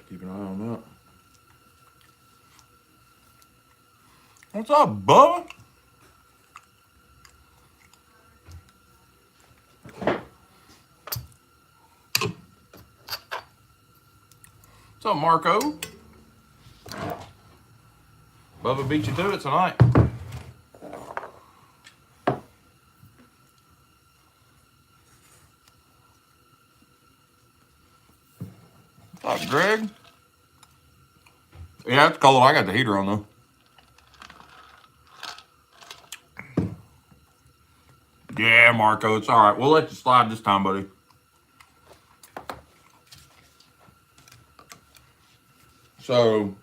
Keep an eye on that. What's up, Bubba? What's up, Marco? Bubba beat you to it tonight. What's up, Greg? Yeah, it's cold. I got the heater on, though. Yeah, Marco, it's all right. We'll let you slide this time, buddy. So,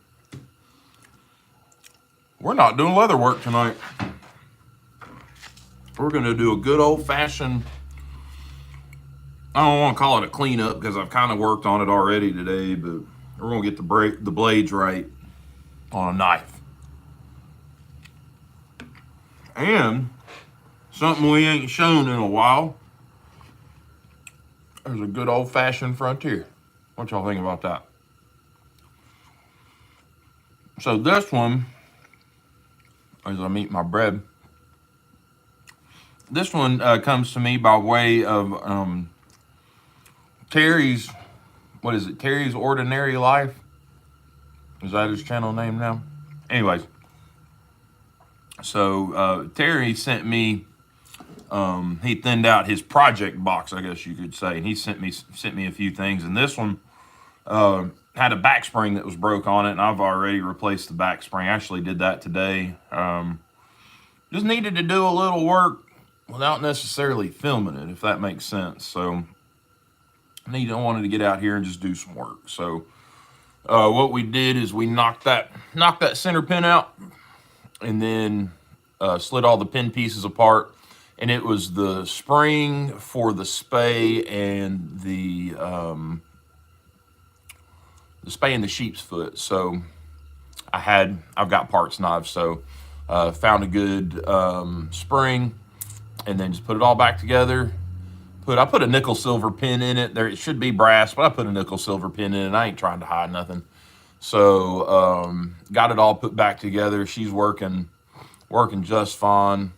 we're not doing leather work tonight. We're going to do a good old-fashioned, I don't want to call it a cleanup because I've kind of worked on it already today, but we're going to get the blades right on a knife. And something we ain't shown in a while, there's a good old-fashioned frontier. What y'all think about that? So this one, as I eat my bread, this one comes to me by way of Terry's, what is it? Terry's Ordinary Life? Is that his channel name now? Anyways, so Terry sent me, he thinned out his project box, I guess you could say, and he sent me a few things, and this one had a back spring that was broke on it, and I've already replaced the back spring. I actually did that today. Just needed to do a little work without necessarily filming it, if that makes sense. So I wanted to get out here and just do some work. So what we did is we knocked that center pin out, and then slid all the pin pieces apart. And it was the spring for the spay and the spay and the sheep's foot. So I've got parts knives, so found a good spring, and then just put it all back together. I put a nickel silver pin in it. It should be brass, but I put a nickel silver pin in it. I ain't trying to hide nothing. So got it all put back together. She's working just fine.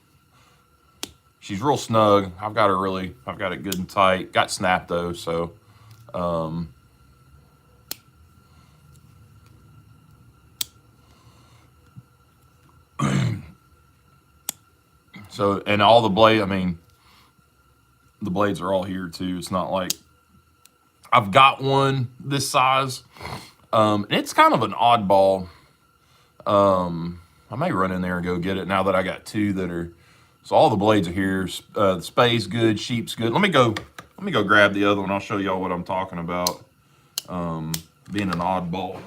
She's real snug. I've got it good and tight. Got snapped though, so so, and all the blade, I mean, the blades are all here too. It's not like I've got one this size. And it's kind of an oddball. I may run in there and go get it now that I got two that are, so all the blades are here. The spay's good, sheep's good. Let me go grab the other one. I'll show y'all what I'm talking about. Being an oddball.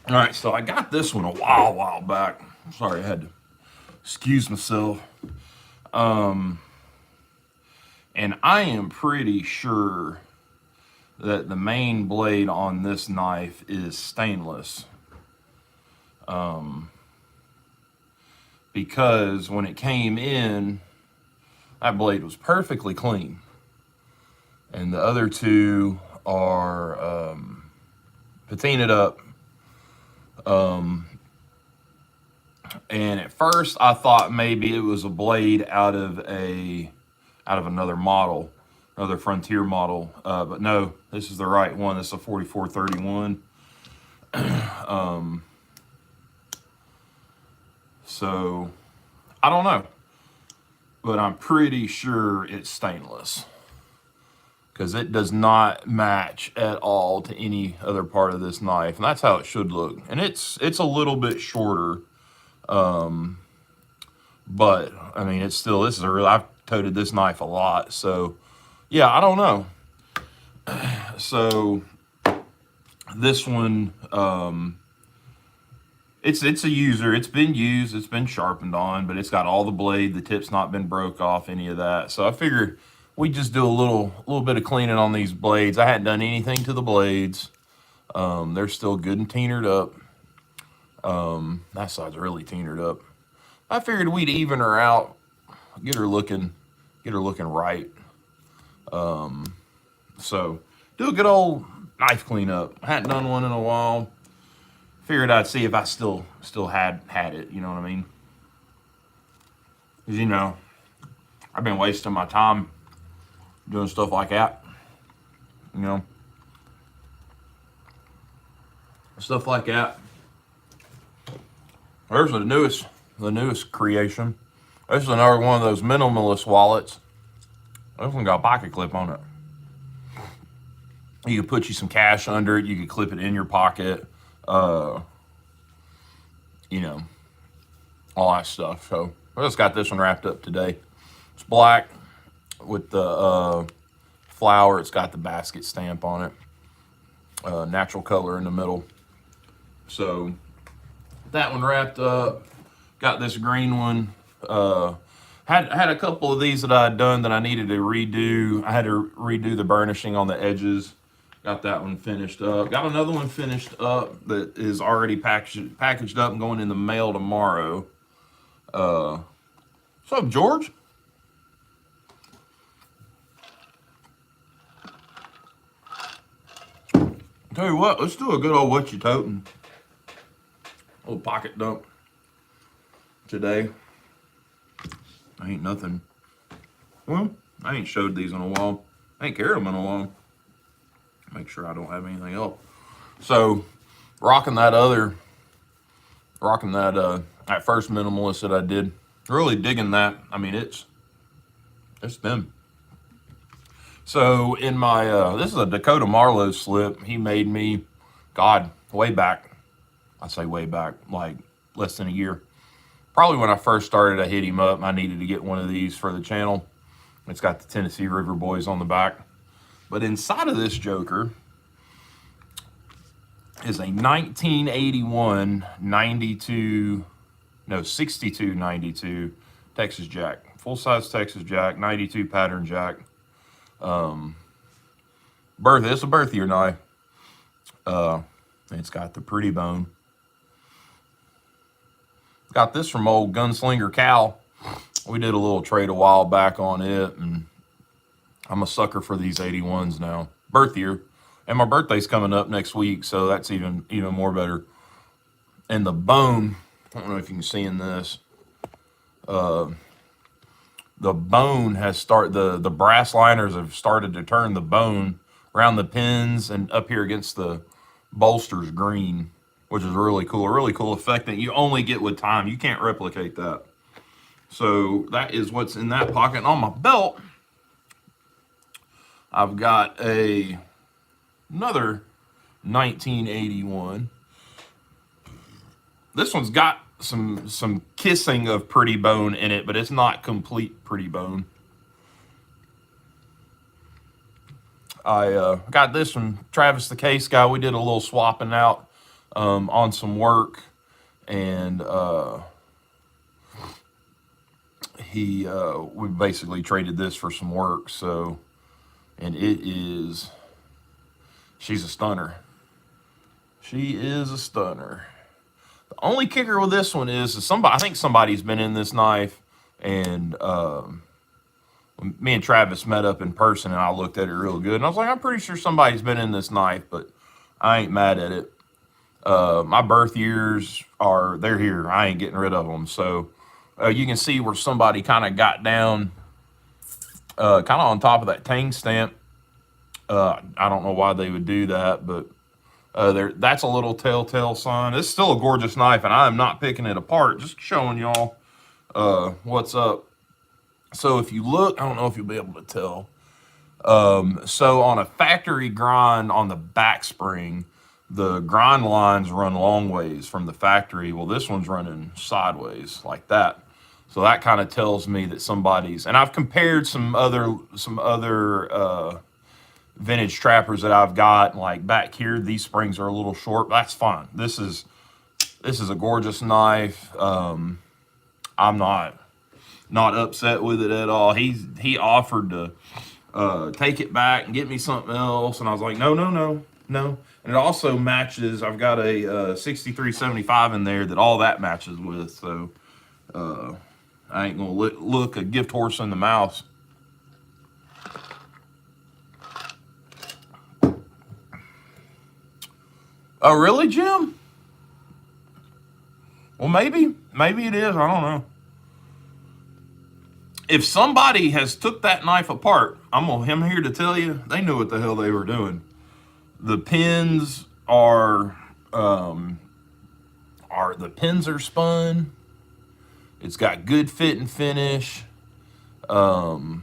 All right, so I got this one a while back. Sorry, I had to excuse myself. And I am pretty sure that the main blade on this knife is stainless. Because when it came in, that blade was perfectly clean. And the other two are patinaed up. And at first I thought maybe it was a blade out of another model, another Frontier model, but no, this is the right one. This is a 4431. So I don't know, but I'm pretty sure it's stainless, because it does not match at all to any other part of this knife. And that's how it should look. And it's a little bit shorter. But I mean, it's still, I've toted this knife a lot. So yeah, I don't know. So This one, it's a user. It's been used. It's been sharpened on, but it's got all the blade. The tip's not been broke off, any of that. So I figured we just do a little bit of cleaning on these blades. I hadn't done anything to the blades. They're still good and teenered up. That side's really teenered up. I figured we'd even her out, get her looking right. So do a good old knife cleanup. I hadn't done one in a while. Figured I'd see if I still had it. You know what I mean? 'Cause, you know, I've been wasting my time doing stuff like that. You know, stuff like that. There's the newest creation. This is another one of those minimalist wallets. This one got a pocket clip on it. You could put you some cash under it. You could clip it in your pocket. You know, all that stuff. So I just got this one wrapped up today. It's black with the flower. It's got the basket stamp on it. Natural color in the middle. So that one wrapped up. Got this green one. Had a couple of these that I had done that I needed to redo. I had to redo the burnishing on the edges. Got that one finished up. Got another one finished up that is already packaged up and going in the mail tomorrow. What's up, George? Tell you what, let's do a good old what you toting. Little pocket dump today. I ain't nothing. Well, I ain't showed these in a while. I ain't carried them in a while. Make sure I don't have anything else. So, rocking that first minimalist that I did. Really digging that. I mean, it's them. So in my this is a Dakota Marlowe slip. He made me, God, way back. I say way back, like less than a year. Probably when I first started, I hit him up. I needed to get one of these for the channel. It's got the Tennessee River Boys on the back. But inside of this joker is a 1981 62 92 Texas Jack. Full-size Texas Jack, 92 pattern Jack. It's a birth year knife. It's got the pretty bone. Got this from old Gunslinger Cal. We did a little trade a while back on it, and I'm a sucker for these 81s now. Birth year. And my birthday's coming up next week, so that's even more better. And the bone, I don't know if you can see in this. The bone has the brass liners have started to turn the bone around the pins and up here against the bolsters green, which is really cool. A really cool effect that you only get with time. You can't replicate that. So that is what's in that pocket. And on my belt, I've got another 1981. This one's got some kissing of pretty bone in it, but it's not complete pretty bone. I got this from Travis the Case Guy. We did a little swapping out on some work, and we basically traded this for some work. So, and she's a stunner. She is a stunner. The only kicker with this one is I think somebody's been in this knife, and me and Travis met up in person, and I looked at it real good, and I was like, I'm pretty sure somebody's been in this knife, but I ain't mad at it. My birth years they're here. I ain't getting rid of them. So you can see where somebody kind of got down, kind of on top of that Tang stamp. I don't know why they would do that, but that's a little telltale sign. It's still a gorgeous knife, and I am not picking it apart, just showing y'all what's up. So if you look, I don't know if you'll be able to tell. So on a factory grind on the back spring, the grind lines run long ways from the factory. Well, this one's running sideways like that. So that kind of tells me that somebody's, and I've compared some other vintage trappers that I've got. Like back here, these springs are a little short. But that's fine. This is a gorgeous knife. I'm not upset with it at all. He offered to take it back and get me something else, and I was like, no, no, no, no. And it also matches. I've got a 6375 in there that all that matches with. So I ain't gonna look a gift horse in the mouth. Oh, really, Jim? Well, maybe it is. I don't know. If somebody has took that knife apart, I'm here to tell you they knew what the hell they were doing. The pins are spun. It's got good fit and finish. So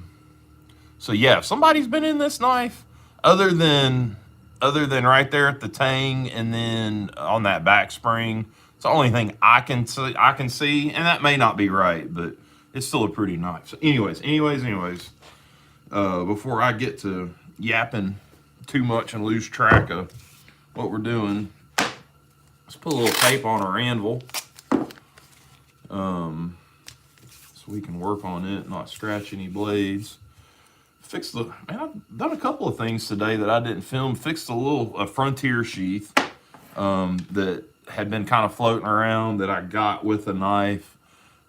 yeah, if somebody's been in this knife, other than right there at the tang and then on that back spring, it's the only thing I can see, and that may not be right, but it's still a pretty knife. So anyways, before I get to yapping too much and lose track of what we're doing, let's put a little tape on our anvil, so we can work on it, not scratch any blades. Man, I've done a couple of things today that I didn't film. Fixed a frontier sheath that had been kind of floating around that I got with a knife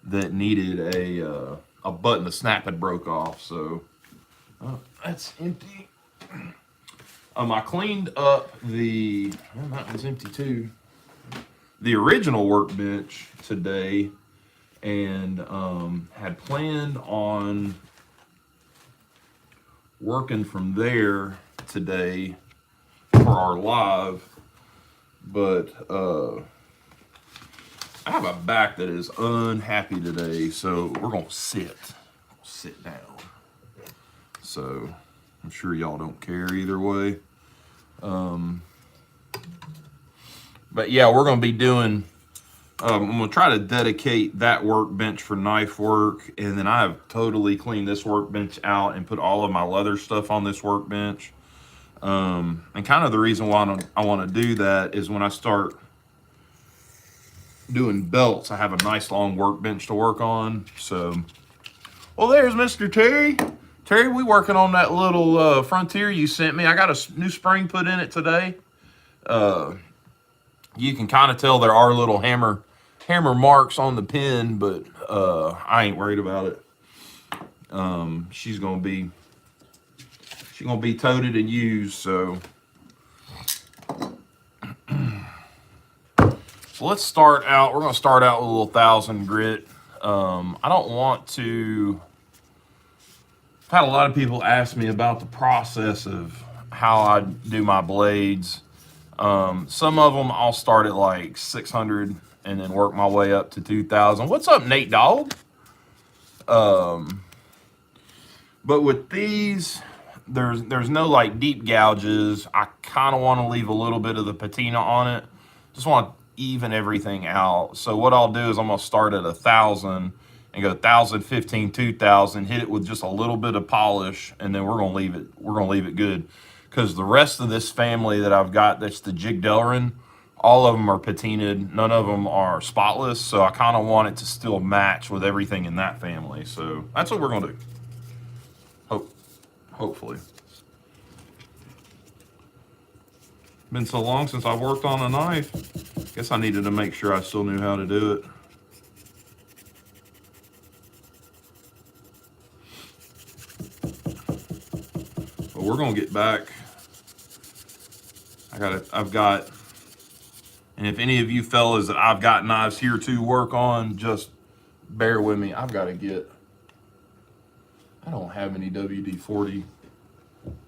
that needed a button. The snap had broke off, so that's empty. I cleaned up that one's empty too. The original workbench today, and had planned on working from there today for our live, but I have a back that is unhappy today, so we're gonna sit down. So I'm sure y'all don't care either way. But yeah, we're gonna be doing. I'm gonna try to dedicate that workbench for knife work, and then I have totally cleaned this workbench out and put all of my leather stuff on this workbench. And kind of the reason why I want to do that is when I start doing belts, I have a nice long workbench to work on. So, well, there's Mr. Terry. Terry, we working on that little Frontier you sent me. I got a new spring put in it today. You can kind of tell there are little hammer marks on the pin, but I ain't worried about it. She's gonna be toted and used. So let's start out. We're gonna start out with a little 1000 grit. I don't want to. I've had a lot of people ask me about the process of how I do my blades. Some of them I'll start at like 600 and then work my way up to 2000. What's up, Nate Dog? But with these, there's no like deep gouges. I kind of want to leave a little bit of the patina on it. Just want to even everything out. So what I'll do is I'm gonna start at 1000 and go 1000, 15, 2000, hit it with just a little bit of polish, and then we're gonna leave it good. Because the rest of this family that I've got, that's the Jig Delrin, all of them are patinaed. None of them are spotless. So I kind of want it to still match with everything in that family. So that's what we're gonna do. Hopefully. Been so long since I've worked on a knife. Guess I needed to make sure I still knew how to do it. But we're gonna get back. I've got, and if any of you fellas that I've got knives here to work on, just bear with me. I don't have any WD-40.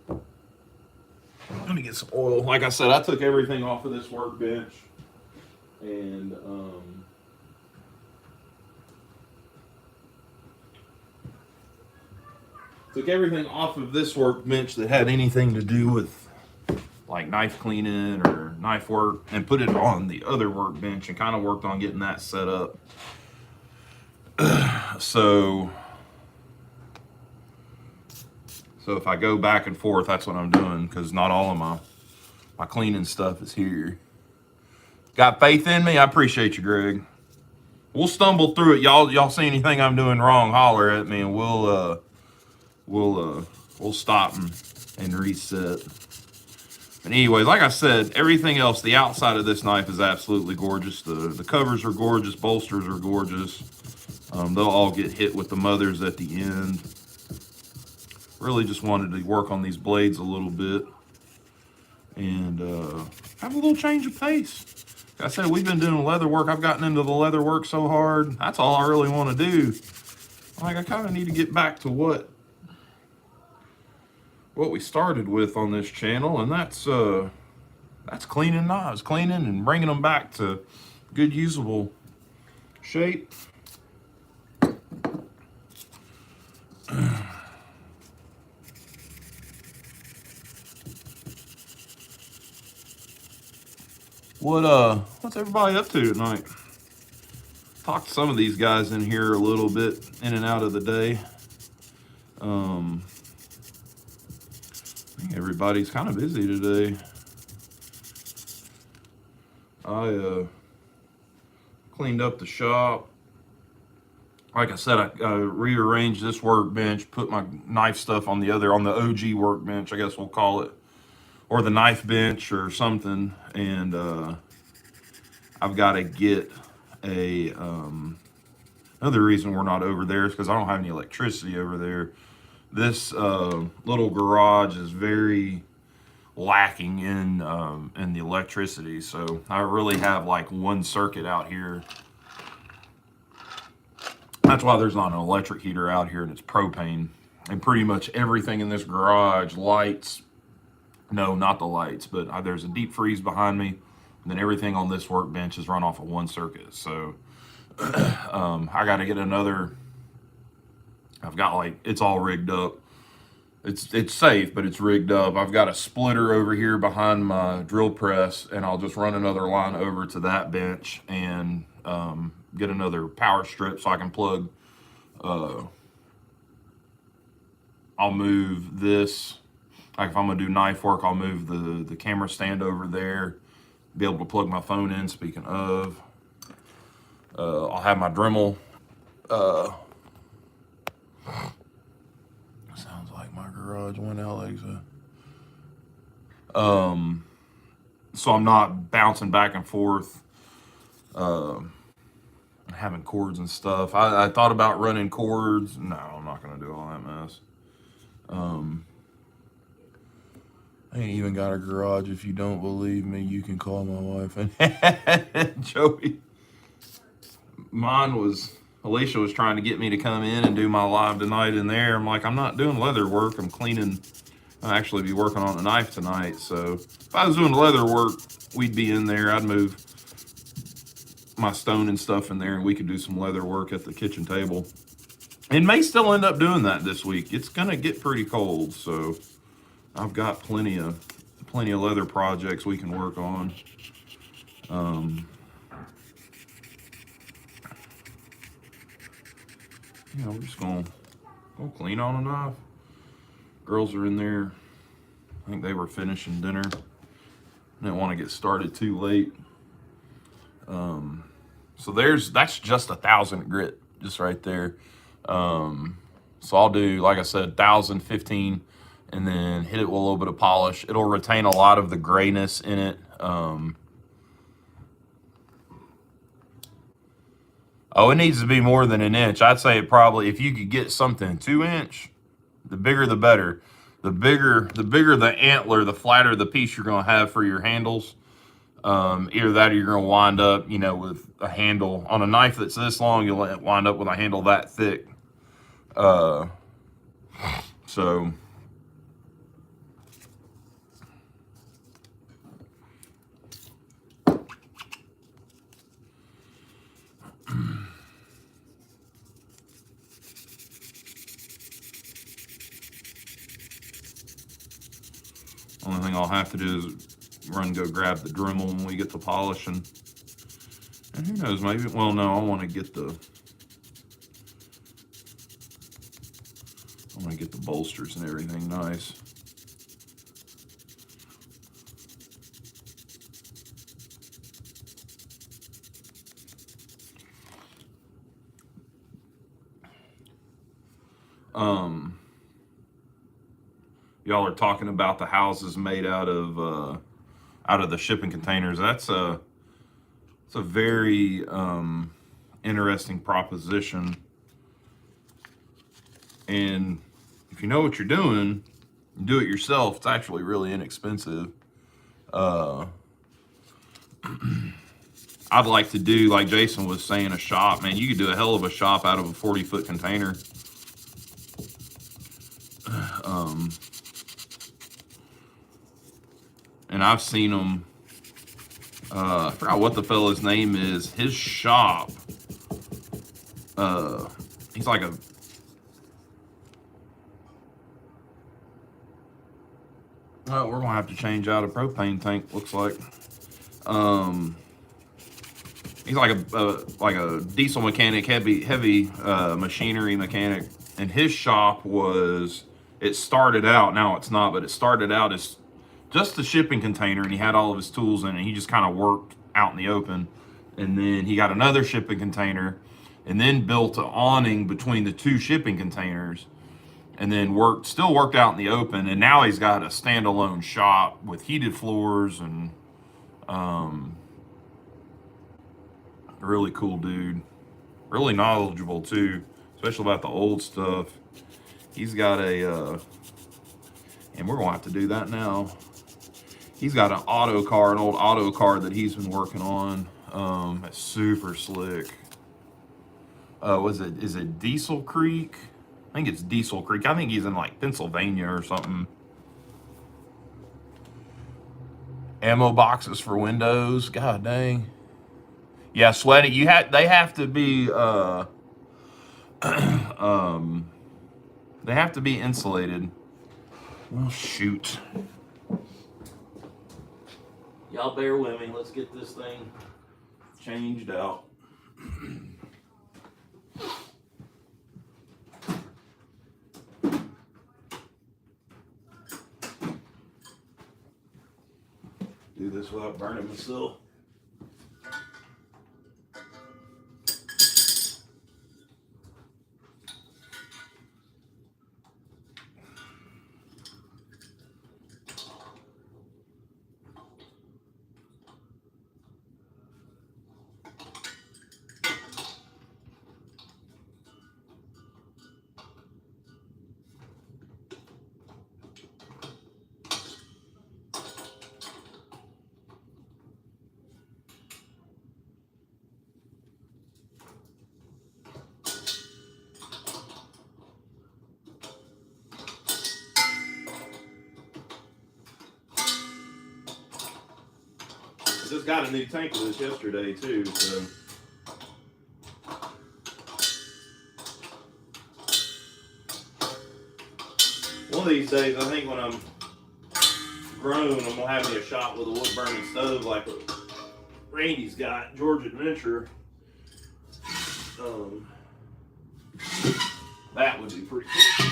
Let me get some oil. Like I said, I took everything off of this workbench, and took everything off of this workbench that had anything to do with like knife cleaning or knife work, and put it on the other workbench and kind of worked on getting that set up. So So if I go back and forth, that's what I'm doing, because not all of my cleaning stuff is here. Got faith in me? I appreciate you, Greg. We'll stumble through it. Y'all see anything I'm doing wrong, holler at me, and we'll stop and reset. But anyways, like I said, everything else, the outside of this knife is absolutely gorgeous. The covers are gorgeous, bolsters are gorgeous. They'll all get hit with the mothers at the end. Really just wanted to work on these blades a little bit and have a little change of pace. Like I said, we've been doing leather work. I've gotten into the leather work so hard. That's all I really want to do. Like, I kind of need to get back to what we started with on this channel, and that's cleaning knives, cleaning and bringing them back to good usable shape. What's everybody up to tonight? Talked to some of these guys in here a little bit, in and out of the day. I think everybody's kind of busy today. I cleaned up the shop. Like I said, I rearranged this workbench, put my knife stuff on the OG workbench, I guess we'll call it, or the knife bench or something. And I've got to get a another reason we're not over there is because I don't have any electricity over there. This little garage is very lacking in the electricity, so I really have like one circuit out here. That's why there's not an electric heater out here, and it's propane. And pretty much everything in this garage, lights, no, not the lights, but there's a deep freeze behind me, and then everything on this workbench is run off of one circuit. So I got to get another. I've got, like, it's all rigged up. It's safe, but it's rigged up. I've got a splitter over here behind my drill press, and I'll just run another line over to that bench and get another power strip so I can plug. I'll move this. Like, if I'm gonna do knife work, I'll move the camera stand over there, be able to plug my phone in. Speaking of, I'll have my Dremel. Sounds like my garage went out, Alexa. So I'm not bouncing back and forth, having cords and stuff. I thought about running cords. No, I'm not gonna do all that mess. I ain't even got a garage. If you don't believe me, you can call my wife. And Joey, Alicia was trying to get me to come in and do my live tonight in there. I'm like, I'm not doing leather work. I'm cleaning. I'll actually be working on a knife tonight. So if I was doing leather work, we'd be in there. I'd move my stone and stuff in there, and we could do some leather work at the kitchen table. And may still end up doing that this week. It's gonna get pretty cold, so I've got plenty of leather projects we can work on. We're just gonna clean on a knife. Girls are in there. I think they were finishing dinner. Didn't want to get started too late. So that's just 1,000 grit, just right there. So I'll do, like I said, 1,000, 15, and then hit it with a little bit of polish. It'll retain a lot of the grayness in it. Oh, it needs to be more than an inch. I'd say it probably, if you could get something 2-inch, the bigger the better. The bigger the antler, the flatter the piece you're gonna have for your handles. Either that or you're gonna wind up, with a handle. On a knife that's this long, you'll wind up with a handle that thick. So only thing I'll have to do is go grab the Dremel when we get to polishing. And who knows, maybe, well, no, I want to get the I'm gonna get the bolsters and everything nice. Y'all are talking about the houses made out of the shipping containers. It's a very interesting proposition. And if you know what you're doing, you do it yourself. It's actually really inexpensive. I'd like to do, like Jason was saying, a shop. Man, you could do a hell of a shop out of a 40-foot container. And I've seen them. I forgot what the fella's name is. His shop. He's like a. Well, we're gonna have to change out a propane tank. Looks like. He's like a diesel mechanic, heavy machinery mechanic, and his shop was. It started out. Now it's not, but it started out as just a shipping container, and he had all of his tools in it. And he just kind of worked out in the open, and then he got another shipping container, and then built an awning between the two shipping containers, and then still worked out in the open. And now he's got a standalone shop with heated floors and really cool dude, really knowledgeable too, especially about the old stuff. He's got and we're gonna have to do that now. He's got an an old auto car that he's been working on. It's super slick. Is it Diesel Creek? I think it's Diesel Creek. I think he's in like Pennsylvania or something. Ammo boxes for windows. God dang. Yeah, sweaty. They have to be they have to be insulated. Well, shoot. Y'all bear with me. Let's get this thing changed out. Do this without burning myself. I just got a new tank of this yesterday too, so. One of these days, I think when I'm grown, I'm gonna have me a shop with a wood burning stove like what Randy's got, George Adventure. That would be pretty cool.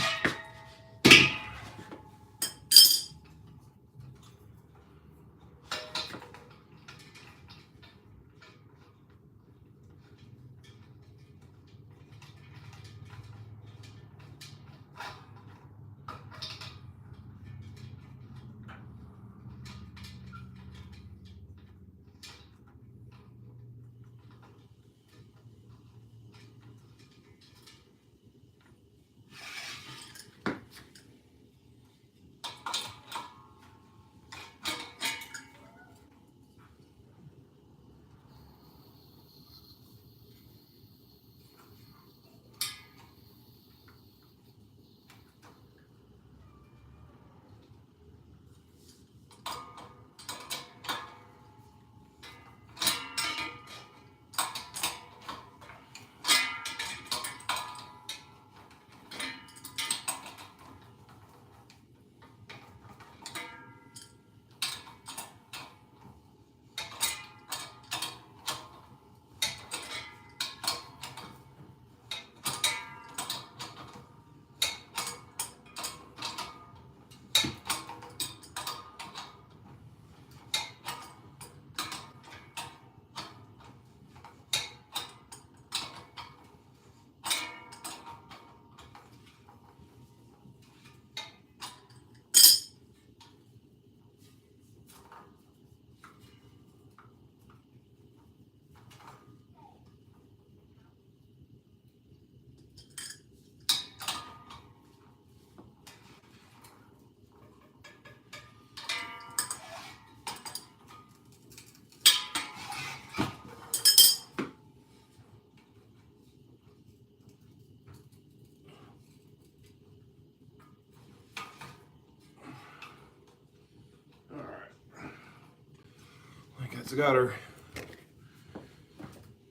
It's got her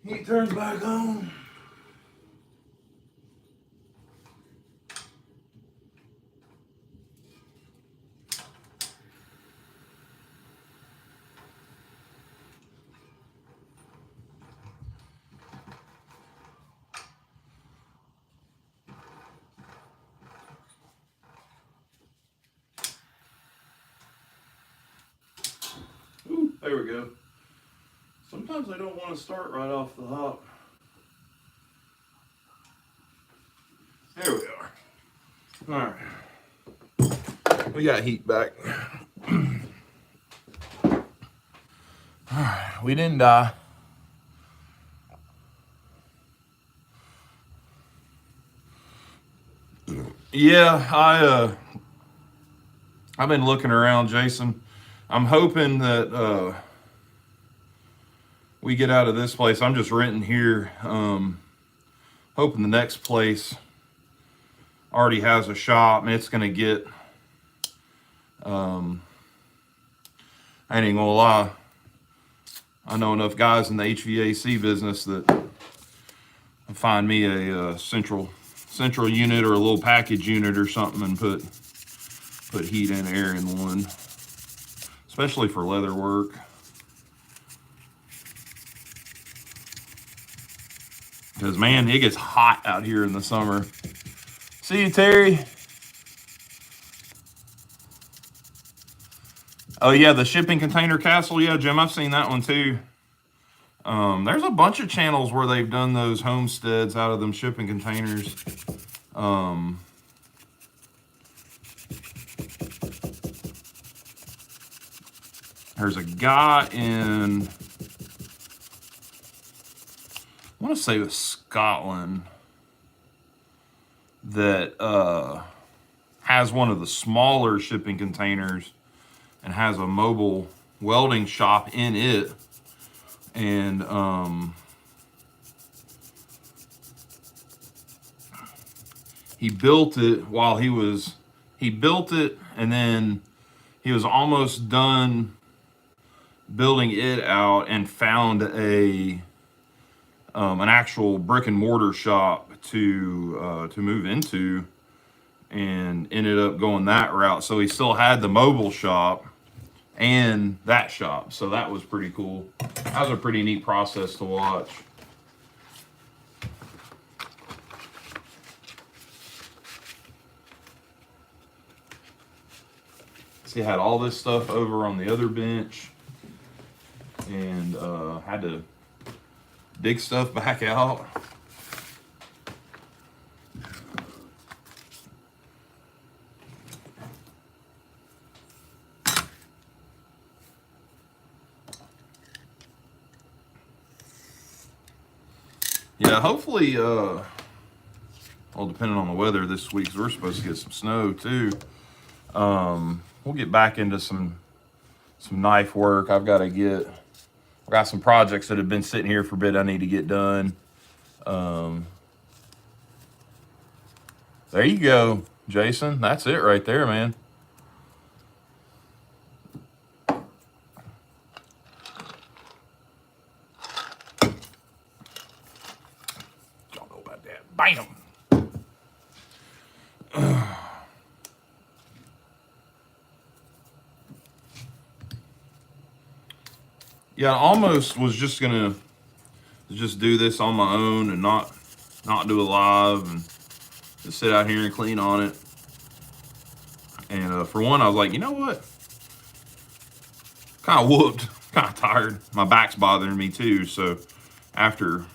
heat turns back on. Ooh, there we go. Sometimes I don't want to start right off the hop. There we are. All right. We got heat back. All right. We didn't die. Yeah, I've been looking around, Jason. I'm hoping that we get out of this place. I'm just renting here. Hoping the next place already has a shop, and it's going to get, I ain't gonna lie, I know enough guys in the HVAC business that find me a central unit or a little package unit or something and put heat and air in one, especially for leather work. Because, man, it gets hot out here in the summer. See you, Terry. Oh, yeah, the shipping container castle. Yeah, Jim, I've seen that one, too. There's a bunch of channels where they've done those homesteads out of them shipping containers. There's a guy in, I want to say it was Scotland, that has one of the smaller shipping containers and has a mobile welding shop in it. And he built it while he built it, and then he was almost done building it out and found an actual brick and mortar shop to move into, and ended up going that route. So he still had the mobile shop and that shop, so that was pretty cool. That was a pretty neat process to watch. See, I had all this stuff over on the other bench, and had to dig stuff back out. Yeah, hopefully, well, depending on the weather this week, 'cause we're supposed to get some snow too. We'll get back into some knife work. I've got some projects that have been sitting here for a bit I need to get done. There you go, Jason. That's it right there, man. Don't know about that. Bam. Yeah, I almost was just gonna just do this on my own and not do a live and just sit out here and clean on it. And for one, I was like, you know what? Kind of whooped, kind of tired. My back's bothering me too. So after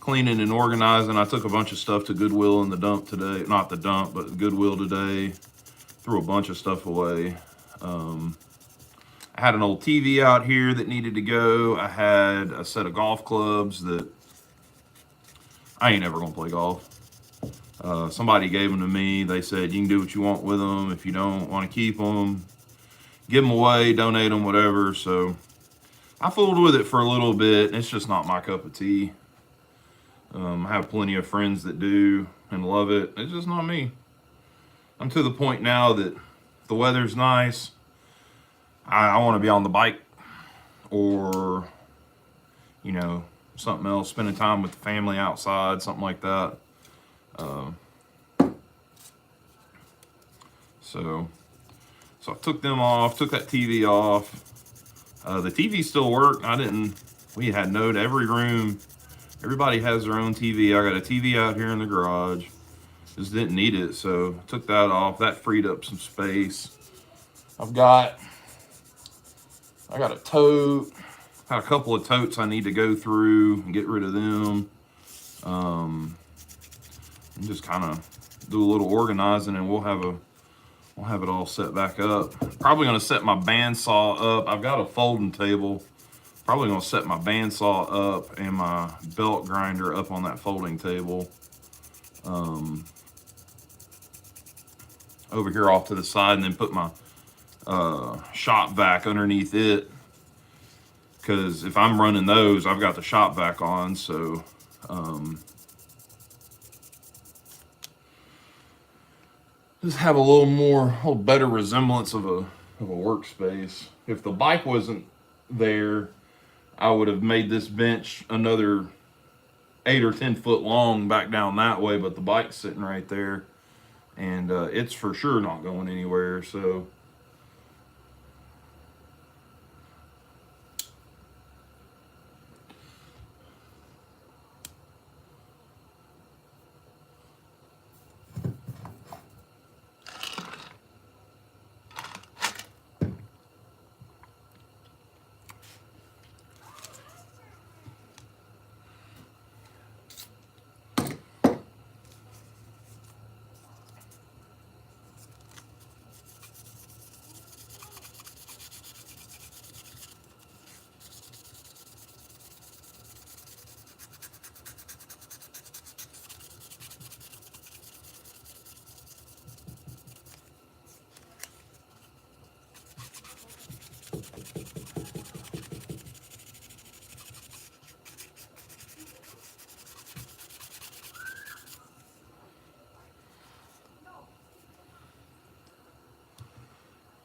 cleaning and organizing, I took a bunch of stuff to Goodwill in the dump today. Not the dump, but Goodwill today. Threw a bunch of stuff away. I had an old TV out here that needed to go. I had a set of golf clubs that I ain't ever gonna play golf. Somebody gave them to me. They said, you can do what you want with them. If you don't want to keep them, give them away, donate them, whatever. So I fooled with it for a little bit. It's just not my cup of tea. I have plenty of friends that do and love it. It's just not me. I'm to the point now that the weather's nice. I want to be on the bike or, you know, something else, spending time with the family outside, something like that. So I took them off, took that TV off. The TV still worked. We had note every room. Everybody has their own TV. I got a TV out here in the garage. Just didn't need it, so took that off. That freed up some space. I got a tote. Got a couple of totes I need to go through and get rid of them. And just kind of do a little organizing, and we'll have it all set back up. Probably gonna set my bandsaw up. I've got a folding table. Probably gonna set my bandsaw up and my belt grinder up on that folding table. Over here off to the side, and then put my shop vac underneath it. Because if I'm running those, I've got the shop vac on, so just have a little better resemblance of a workspace. If the bike wasn't there, I would have made this bench another 8 or 10 foot long back down that way, but the bike's sitting right there, and it's for sure not going anywhere. So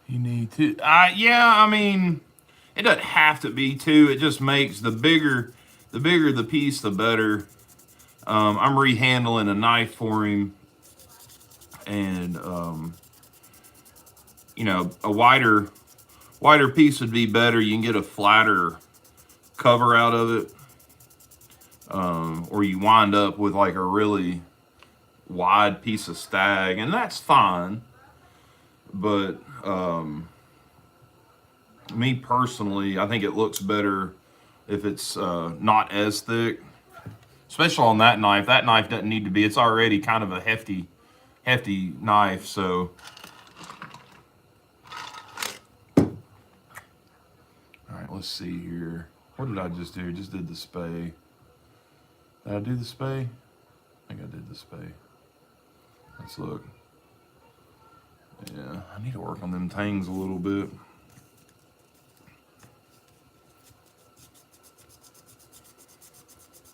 you need to, yeah, I mean, it doesn't have to be two. It just makes the bigger the piece, the better. I'm rehandling a knife for him, and you know, a wider piece would be better. You can get a flatter cover out of it, or you wind up with like a really wide piece of stag, and that's fine. But me personally, I think it looks better if it's not as thick, especially on that knife. That knife doesn't need to be, it's already kind of a hefty knife. So all right, let's see here. What did I just do? Just did the spay. Did I do the spay? I think I did the spay. Let's look. Yeah, I need to work on them tangs a little bit.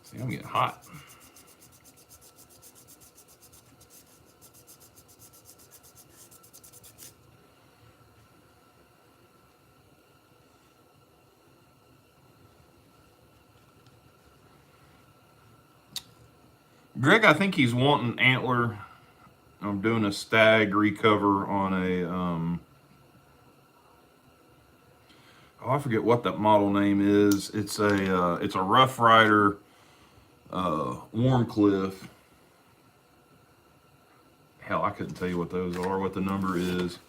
See, I'm getting hot. Greg, I think he's wanting antler. I'm doing a stag recover on a, oh, I forget what that model name is. It's a Rough Rider Warncliffe. Hell, I couldn't tell you what those are, what the number is.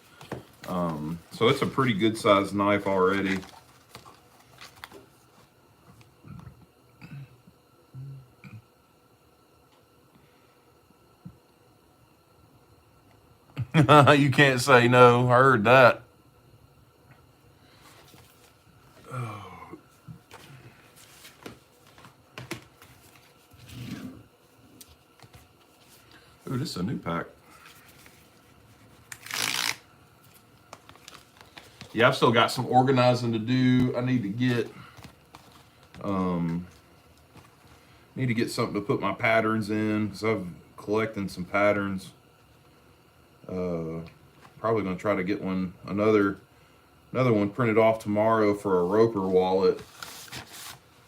So it's a pretty good sized knife already. You can't say no. I heard that. Oh. Ooh, this is a new pack. Yeah, I've still got some organizing to do. I need to get something to put my patterns in, because I'm collecting some patterns. Probably gonna try to get another Another one printed off tomorrow for a Roper wallet.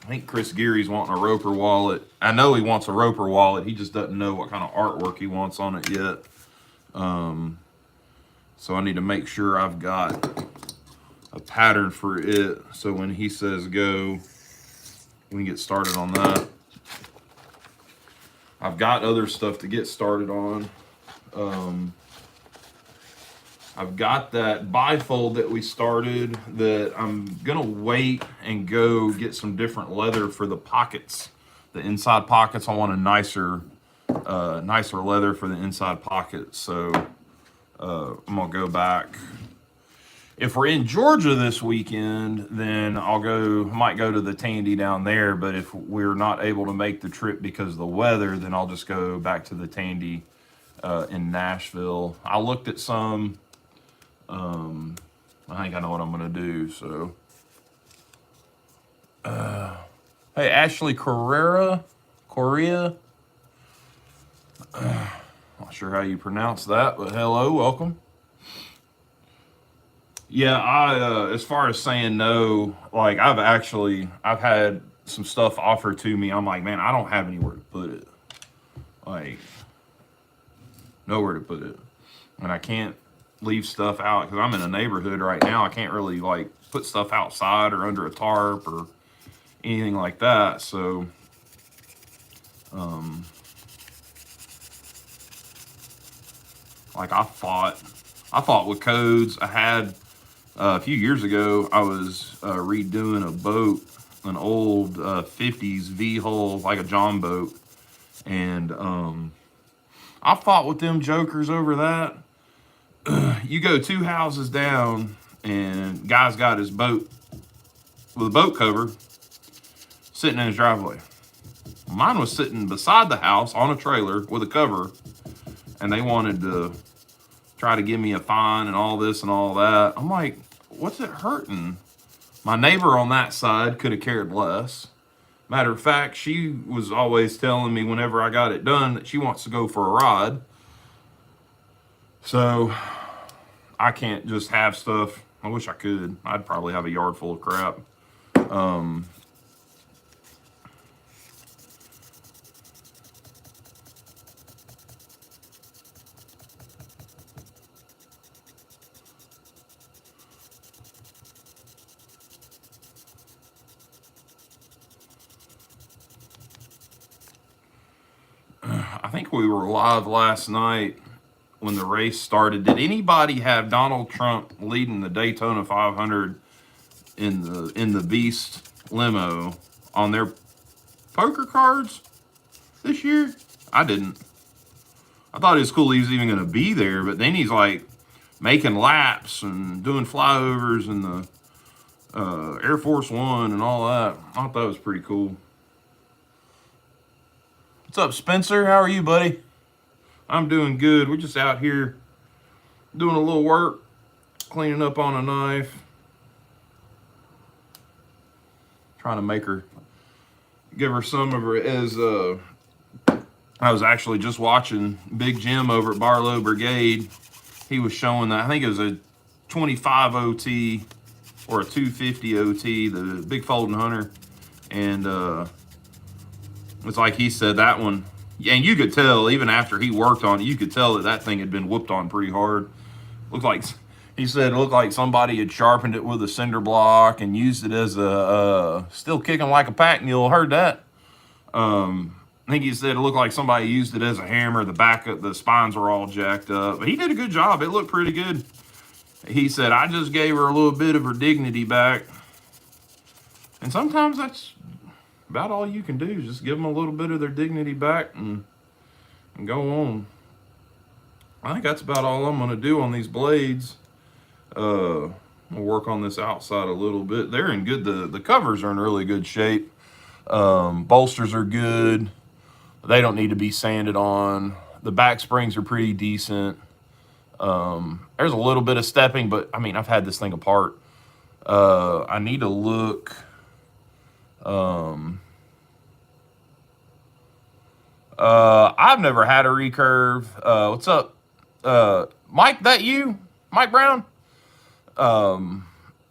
I think Chris Geary's wanting a Roper wallet. I know he wants a Roper wallet. He just doesn't know what kind of artwork he wants on it yet. So I need to make sure I've got a pattern for it. So when he says go, we can get started on that. I've got other stuff to get started on. I've got that bifold that we started that I'm gonna wait and go get some different leather for the pockets. The inside pockets, I want a nicer leather for the inside pockets. So I'm gonna go back. If we're in Georgia this weekend, then I might go to the Tandy down there. But if we're not able to make the trip because of the weather, then I'll just go back to the Tandy in Nashville. I looked at some. I think I know what I'm gonna do. So, hey, Ashley Correa, not sure how you pronounce that, but hello, welcome. Yeah, as far as saying no, like I've had some stuff offered to me. I'm like, man, I don't have anywhere to put it. Like, nowhere to put it, and I can't leave stuff out because I'm in a neighborhood right now. I can't really like put stuff outside or under a tarp or anything like that. So, like I fought with codes. I had a few years ago. I was redoing a boat, an old 50s V-hull, like a John boat, and I fought with them jokers over that. You go 2 houses down, and guy's got his boat with a boat cover sitting in his driveway. Mine was sitting beside the house on a trailer with a cover, and they wanted to try to give me a fine and all this and all that. I'm like, what's it hurting? My neighbor on that side could have cared less. Matter of fact, she was always telling me whenever I got it done that she wants to go for a ride. So I can't just have stuff. I wish I could. I'd probably have a yard full of crap. I think we were live last night when the race started. Did anybody have Donald Trump leading the Daytona 500 in the Beast limo on their poker cards this year? I didn't. I thought it was cool he was even going to be there, but then he's like making laps and doing flyovers in the Air Force One and all that. I thought that was pretty cool. What's up, Spencer? How are you, buddy? I'm doing good. We're just out here doing a little work, cleaning up on a knife. Trying to give her some of her as I was actually just watching Big Jim over at Barlow Brigade. He was showing that, I think it was a 25 OT or a 250 OT, the big folding hunter. And it's like he said that one, and you could tell even after he worked on it, you could tell that thing had been whooped on pretty hard. He said it looked like somebody had sharpened it with a cinder block and used it as a still kicking like a pack mule. Heard that? I think he said it looked like somebody used it as a hammer. The spines were all jacked up, but he did a good job. It looked pretty good. He said, I just gave her a little bit of her dignity back. And sometimes that's about all you can do, is just give them a little bit of their dignity back and go on. I think that's about all I'm going to do on these blades. I'll work on this outside a little bit. They're in good, the covers are in really good shape. Bolsters are good. They don't need to be sanded on. The back springs are pretty decent. There's a little bit of stepping, but I mean, I've had this thing apart. I need to look. I've never had a recurve. What's up? Mike, that you? Mike Brown?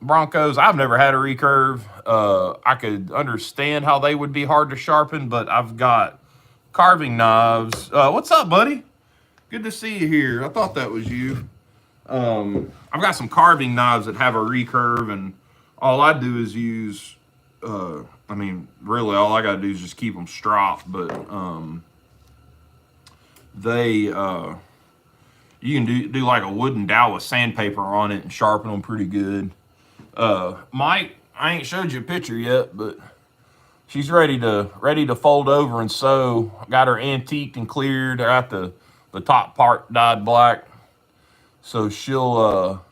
Broncos. I've never had a recurve. I could understand how they would be hard to sharpen, but I've got carving knives. What's up, buddy? Good to see you here. I thought that was you. I've got some carving knives that have a recurve, and all I do is use, I mean, really all I gotta do is just keep them stropped, but you can do like a wooden dowel with sandpaper on it and sharpen them pretty good. Mike, I ain't showed you a picture yet, but she's ready to fold over and sew. Got her antiqued and cleared. I got the top part dyed black, so she'll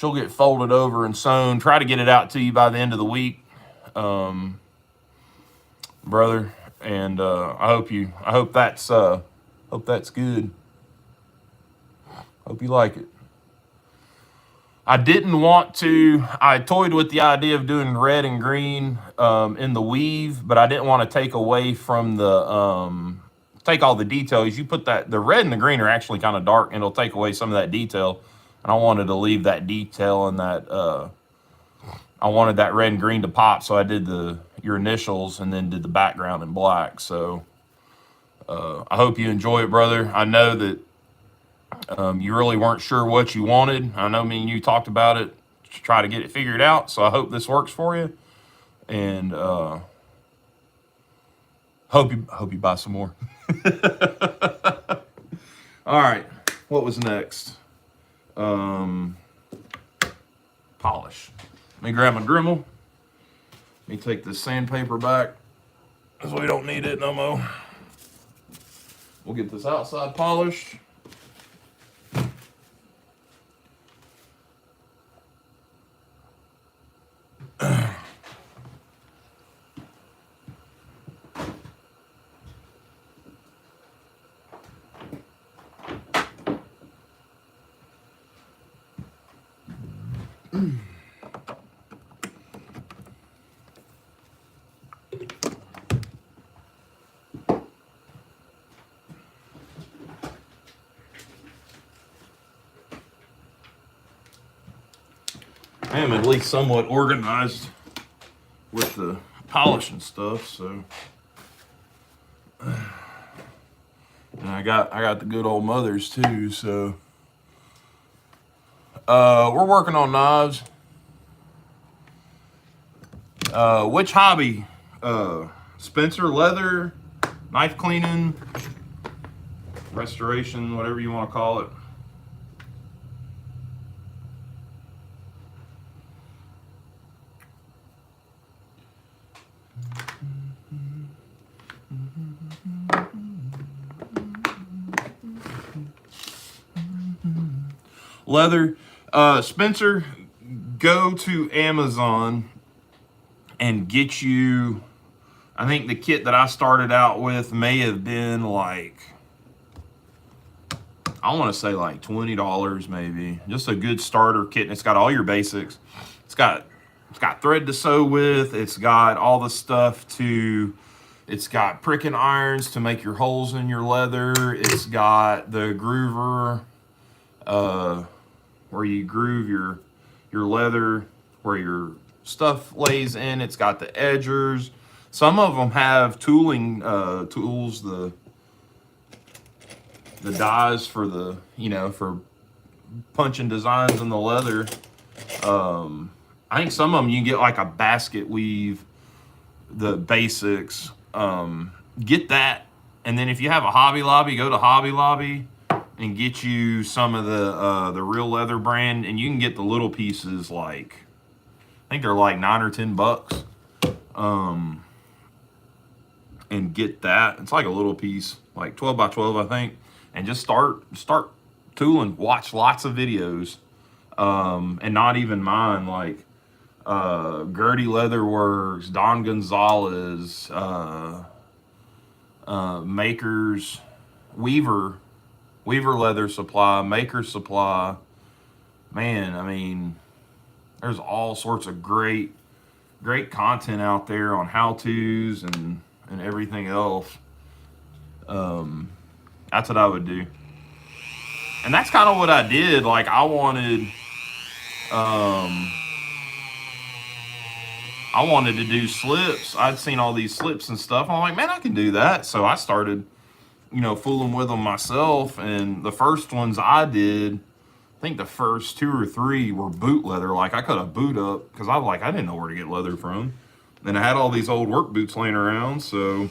get folded over and sewn. Try to get it out to you by the end of the week, brother. And I hope that's good. Hope you like it. I didn't want to. I toyed with the idea of doing red and green in the weave, but I didn't want to take away from the take all the details. You put the red and the green are actually kind of dark, and it'll take away some of that detail. And I wanted to leave that detail and that I wanted that red and green to pop, so I did your initials and then did the background in black. So I hope you enjoy it, brother. I know that you really weren't sure what you wanted. I know me and you talked about it to try to get it figured out. So I hope this works for you, and hope you buy some more. All right, what was next? Polish. Let me grab my Dremel. Let me take this sandpaper back because we don't need it no more. We'll get this outside polished. I am at least somewhat organized with the polish and stuff, so. And I got the good old mothers too, so. We're working on knives. Which hobby? Spencer, leather, knife cleaning, restoration, whatever you want to call it. Leather. Spencer, go to Amazon and get you, I think the kit that I started out with may have been like, I want to say like $20 maybe. Just a good starter kit, and it's got all your basics. It's got thread to sew with. It's got all the stuff it's got pricking irons to make your holes in your leather. It's got the groover, where you groove your leather, where your stuff lays in. It's got the edgers. Some of them have tooling tools, the dies for for punching designs in the leather. I think some of them you can get like a basket weave, the basics. Get that, and then if you have a Hobby Lobby, go to Hobby Lobby and get you some of the Real Leather brand, and you can get the little pieces like, I think they're like $9 or $10. And get that. It's like a little piece, like 12 by 12, I think. And just start tooling. Watch lots of videos, and not even mine, like Gertie Leatherworks, Don Gonzalez, Makers, Weaver Leather Supply, Maker Supply. Man, I mean, there's all sorts of great content out there on how-tos and everything else. That's what I would do. And that's kind of what I did. Like, I wanted, I wanted to do slips. I'd seen all these slips and stuff. I'm like, man, I can do that. So I started, fooling with them myself. And the first ones I did, I think the first 2 or 3 were boot leather. Like I cut a boot up because I didn't know where to get leather from. And I had all these old work boots laying around. So,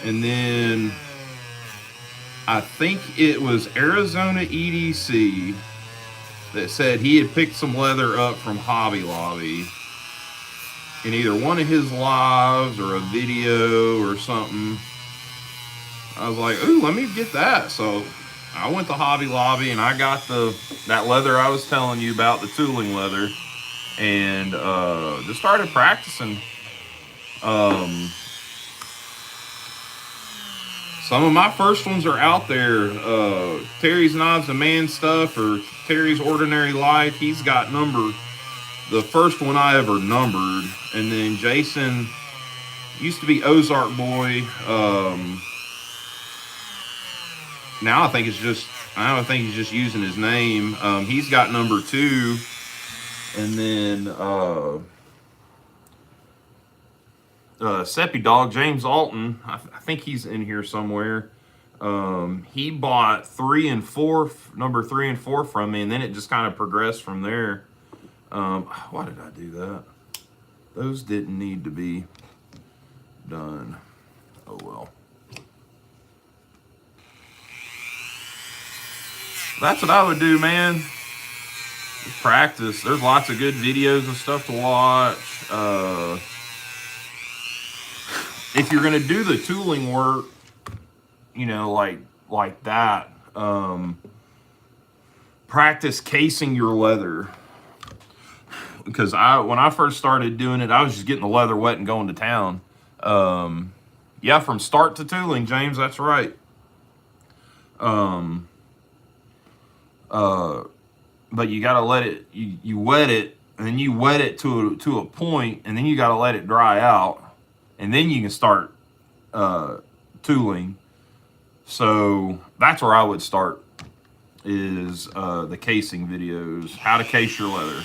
and then I think it was Arizona EDC that said he had picked some leather up from Hobby Lobby in either one of his lives or a video or something. I was like, ooh, let me get that. So I went to Hobby Lobby and I got that leather I was telling you about, the tooling leather, and just started practicing. Some of my first ones are out there. Terry's Knives and Man Stuff, or Terry's Ordinary Life. He's got the first one I ever numbered. And then Jason used to be Ozark Boy. Now I think he's just using his name. He's got number 2. And then Seppy Dog, James Alton, I think he's in here somewhere. He bought number 3 and 4 from me, and then it just kind of progressed from there. Why did I do that? Those didn't need to be done. Oh well. That's what I would do, man. Just practice. There's lots of good videos and stuff to watch. If you're gonna do the tooling work, like that, practice casing your leather. Because when I first started doing it, I was just getting the leather wet and going to town. Yeah, from start to tooling, James, that's right. But you gotta let it. You wet it, and then you wet it to a point, and then you gotta let it dry out. And then you can start tooling. So that's where I would start, is the casing videos, how to case your leather.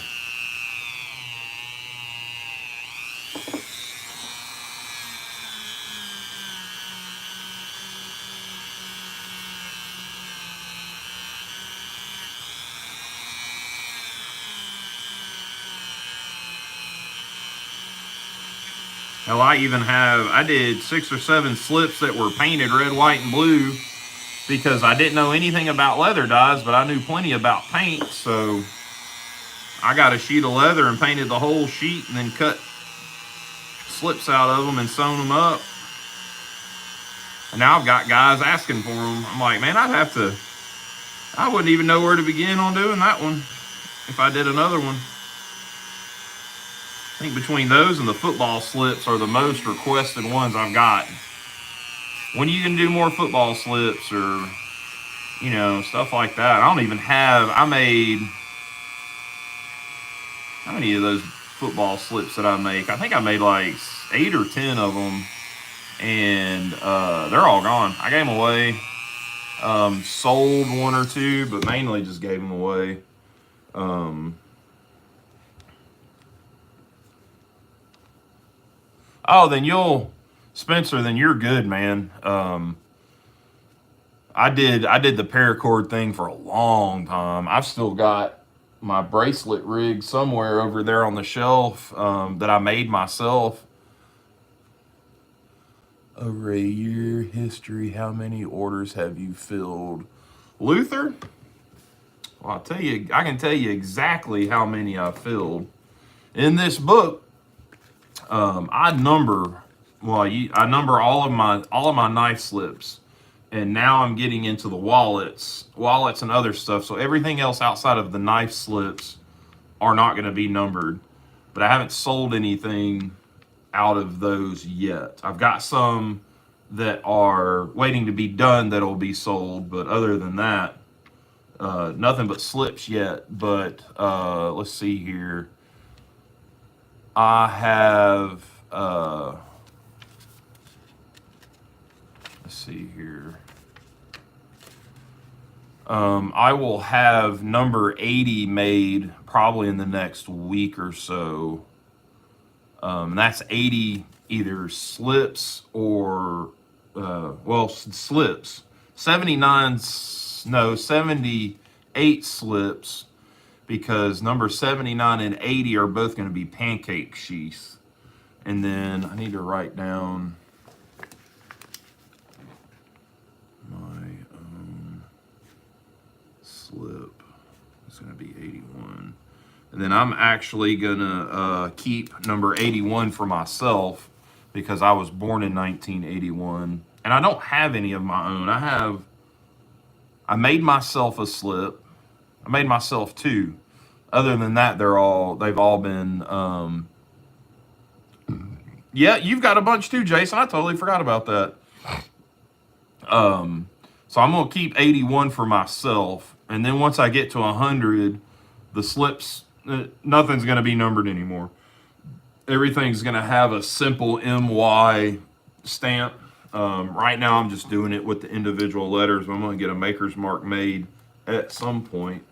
Hell, I did 6 or 7 slips that were painted red, white, and blue because I didn't know anything about leather dyes, but I knew plenty about paint. So I got a sheet of leather and painted the whole sheet and then cut slips out of them and sewn them up. And now I've got guys asking for them. I'm like, man, I wouldn't even know where to begin on doing that one if I did another one. I think between those and the football slips are the most requested ones I've got. When are you gonna do more football slips or, stuff like that? I made, how many of those football slips did I make? I think I made like 8 or 10 of them, and they're all gone. I gave them away. Sold 1 or 2, but mainly just gave them away. Oh, then Spencer, then you're good, man. I did the paracord thing for a long time. I've still got my bracelet rig somewhere over there on the shelf that I made myself. Over a year history, how many orders have you filled? Luther? Well, I can tell you exactly how many I filled. In this book, I number all of my knife slips, and now I'm getting into the wallets and other stuff. So everything else outside of the knife slips are not going to be numbered, but I haven't sold anything out of those yet. I've got some that are waiting to be done that'll be sold, but other than that, nothing but slips yet. But let's see here. I have, let's see here. I will have number 80 made probably in the next week or so. That's 80 either slips or, slips. 79, no, 78 slips, because number 79 and 80 are both going to be pancake sheaths. And then I need to write down my slip. It's going to be 81. And then I'm actually going to keep number 81 for myself, because I was born in 1981. And I don't have any of my own. I made myself a slip. I made myself two. Other than that, they've all been, yeah, you've got a bunch too, Jason. I totally forgot about that. So I'm going to keep 81 for myself. And then once I get to 100, the slips, nothing's going to be numbered anymore. Everything's going to have a simple MY stamp. Right now, I'm just doing it with the individual letters. I'm going to get a maker's mark made at some point.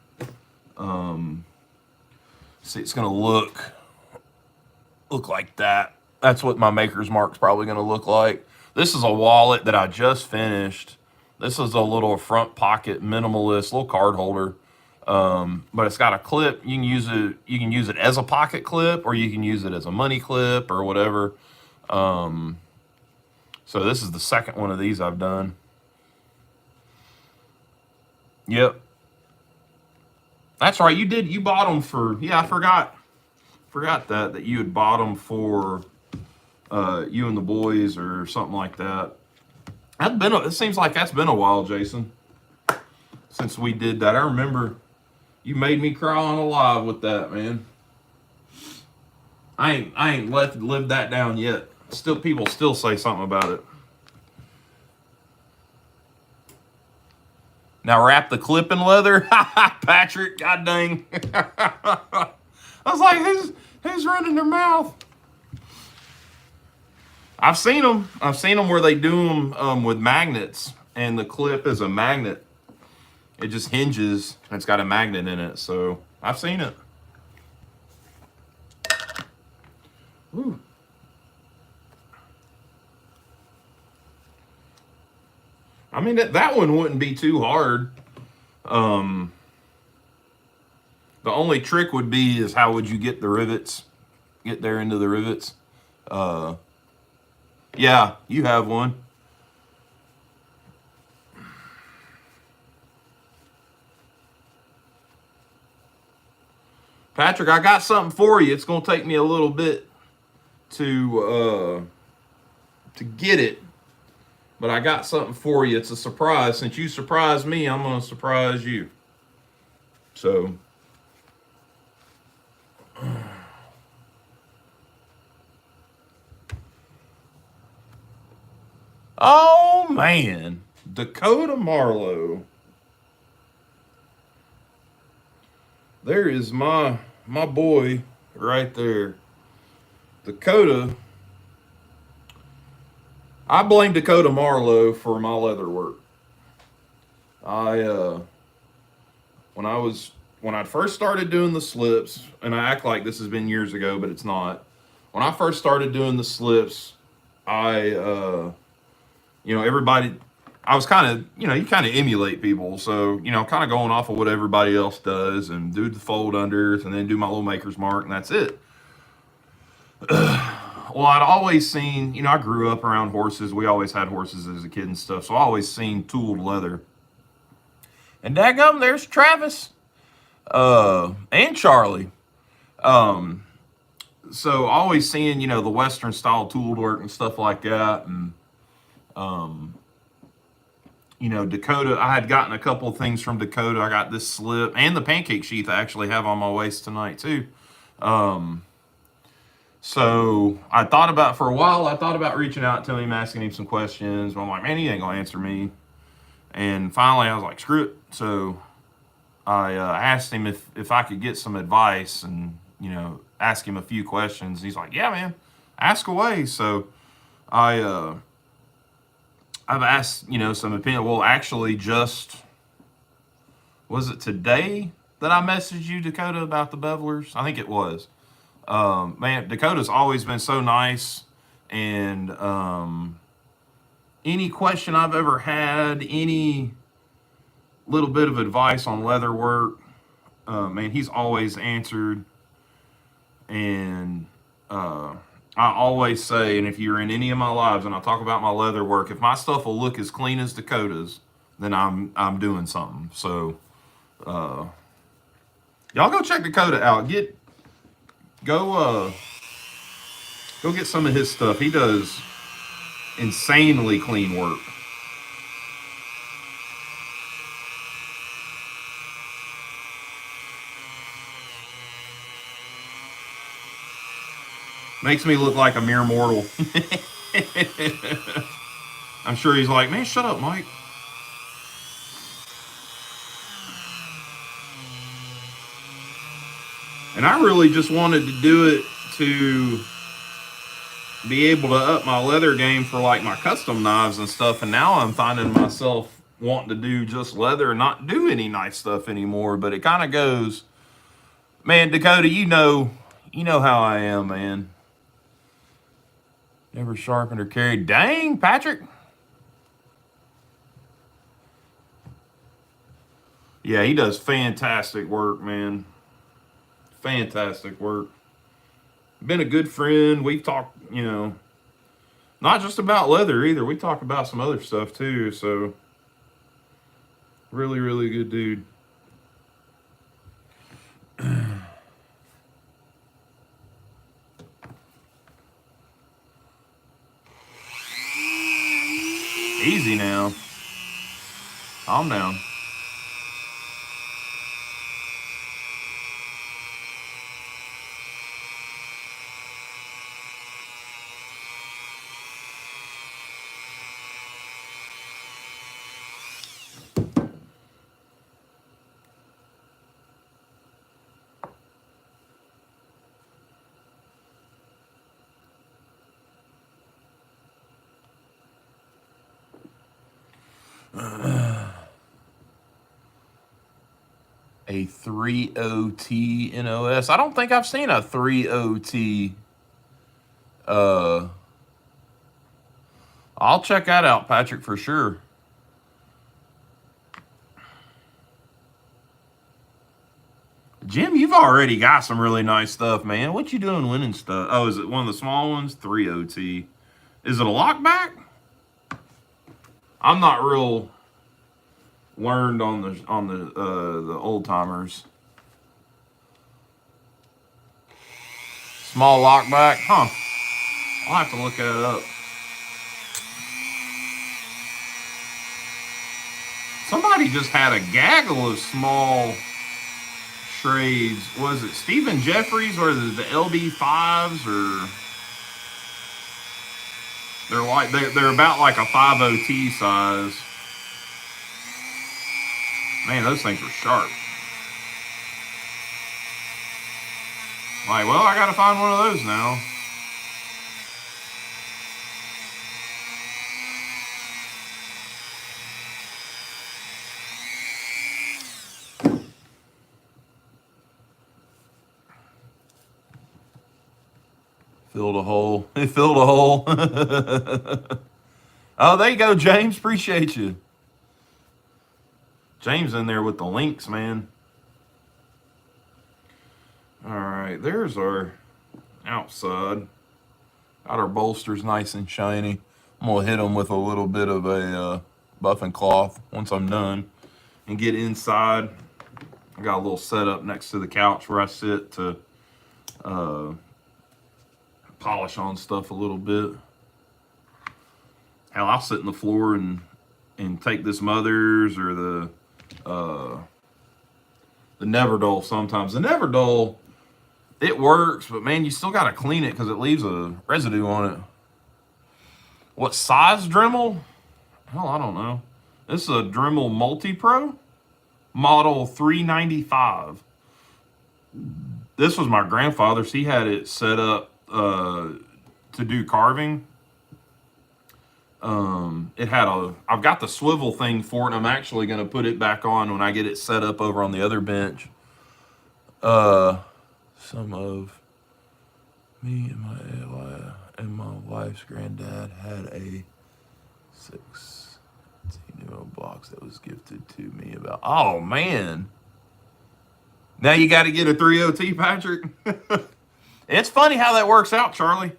See, it's going to look like that. That's what my maker's mark's probably going to look like. This is a wallet that I just finished. This is a little front pocket minimalist little card holder. But it's got a clip. You can use it. You can use it as a pocket clip, or you can use it as a money clip, or whatever. So this is the second one of these I've done. Yep, that's right. You bought them for. Yeah, I forgot that you had bought them for you and the boys or something like that. It seems like that's been a while, Jason, since we did that. I remember you made me cry on alive with that, man. I ain't lived that down yet. Still, people still say something about it. Now wrap the clip in leather, Patrick. God dang! I was like, who's running their mouth? I've seen them. Where they do them with magnets, and the clip is a magnet. It just hinges, and it's got a magnet in it. So I've seen it. Ooh. I mean, that one wouldn't be too hard. The only trick would be is how would you get the rivets, get there into the rivets. Yeah, you have one. Patrick, I got something for you. It's going to take me a little bit to get it, but I got something for you. It's a surprise. Since you surprised me, I'm going to surprise you. So, oh man, Dakota Marlowe. There is my boy right there. Dakota. I blame Dakota Marlowe for my leather work. When I first started doing the slips, and I act like this has been years ago, but it's not. When I first started doing the slips, everybody, I was kind of, you kind of emulate people. So, kind of going off of what everybody else does and do the fold unders and then do my little maker's mark, and that's it. Well, I'd always seen, I grew up around horses. We always had horses as a kid and stuff. So I always seen tooled leather. And daggum, there's Travis and Charlie. So always seeing, the Western style tooled work and stuff like that. And, Dakota, I had gotten a couple of things from Dakota. I got this slip and the pancake sheath I actually have on my waist tonight too. So for a while, I thought about reaching out to him, asking him some questions. But I'm like, man, he ain't gonna answer me. And finally, I was like, screw it. So I asked him if I could get some advice and, ask him a few questions. He's like, yeah, man, ask away. So I've asked, some opinion. Well, actually, just was it today that I messaged you, Dakota, about the bevelers? I think it was. Man, Dakota's always been so nice, and any question I've ever had, any little bit of advice on leather work, man, he's always answered. And I always say, and if you're in any of my lives and I talk about my leather work, if my stuff will look as clean as Dakota's, then I'm doing something. So y'all go check Dakota out. Go get some of his stuff. He does insanely clean work. Makes me look like a mere mortal. I'm sure he's like, man, shut up, Mike. And I really just wanted to do it to be able to up my leather game for like my custom knives and stuff. And now I'm finding myself wanting to do just leather and not do any nice stuff anymore. But it kind of goes, man, Dakota, you know how I am, man. Never sharpened or carried. Dang, Patrick. Yeah, he does fantastic work, man. Fantastic work. Been a good friend. We've talked, not just about leather either. We talk about some other stuff too. So, really, really good dude. Easy now. Calm down. A 3OT NOS. I don't think I've seen a 3OT. I'll check that out, Patrick, for sure. Jim, you've already got some really nice stuff, man. What you doing winning stuff? Oh, is it one of the small ones? 3OT. Is it a lockback? I'm not real learned on the old timers. Small lockback, huh? I'll have to look that up. Somebody just had a gaggle of small trades. Was it Stephen Jeffries or the LB5s or? They're about like a 5OT size. Man, those things are sharp. Like, well, I gotta find one of those now. Filled a hole. It filled a hole. Oh, there you go, James. Appreciate you. James in there with the links, man. All right, there's our outside. Got our bolsters nice and shiny. I'm gonna hit them with a little bit of a buffing cloth once I'm done and get inside. I got a little setup next to the couch where I sit to polish on stuff a little bit. Hell, I'll sit on the floor and take this Mother's or the Neverdull sometimes. The Neverdull, it works, but man, you still got to clean it because it leaves a residue on it. What size Dremel? Hell, I don't know. This is a Dremel Multi-Pro model 395. This was my grandfather's. He had it set up to do carving. I've got the swivel thing for it, and I'm actually going to put it back on when I get it set up over on the other bench. Some of me and my wife's granddad had a 16-year-old box that was gifted to me about. Oh man! Now you got to get a 3OT, Patrick. It's funny how that works out, Charlie.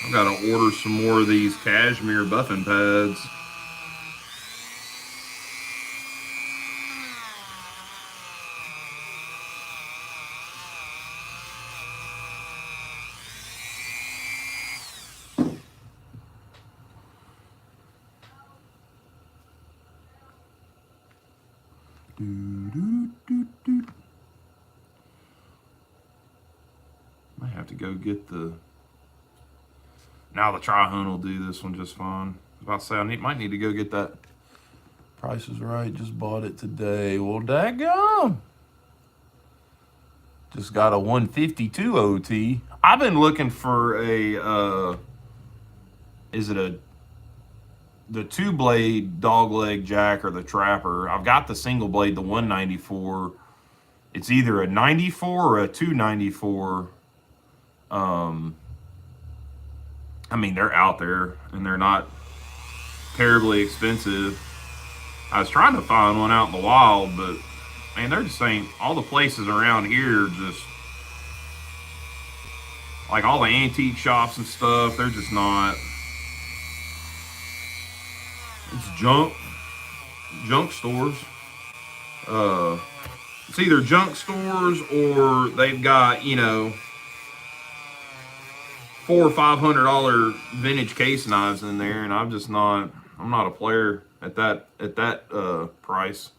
I've got to order some more of these cashmere buffing pads. Might have to go get the. Now the Tri-Hunt will do this one just fine. I was about to say might need to go get that. Price is right. Just bought it today. Well, daggone. Just got a 152 OT. I've been looking for a. Is it the 2-blade dog leg jack or the trapper? I've got the single blade, the 194. It's either a 94 or a 294. I mean, they're out there and they're not terribly expensive. I was trying to find one out in the wild, but man, they're just ain't. All the places around here just like all the antique shops and stuff, they're just not. It's junk stores. It's either junk stores or they've got, $400 or $500 vintage case knives in there, and I'm not a player at that price.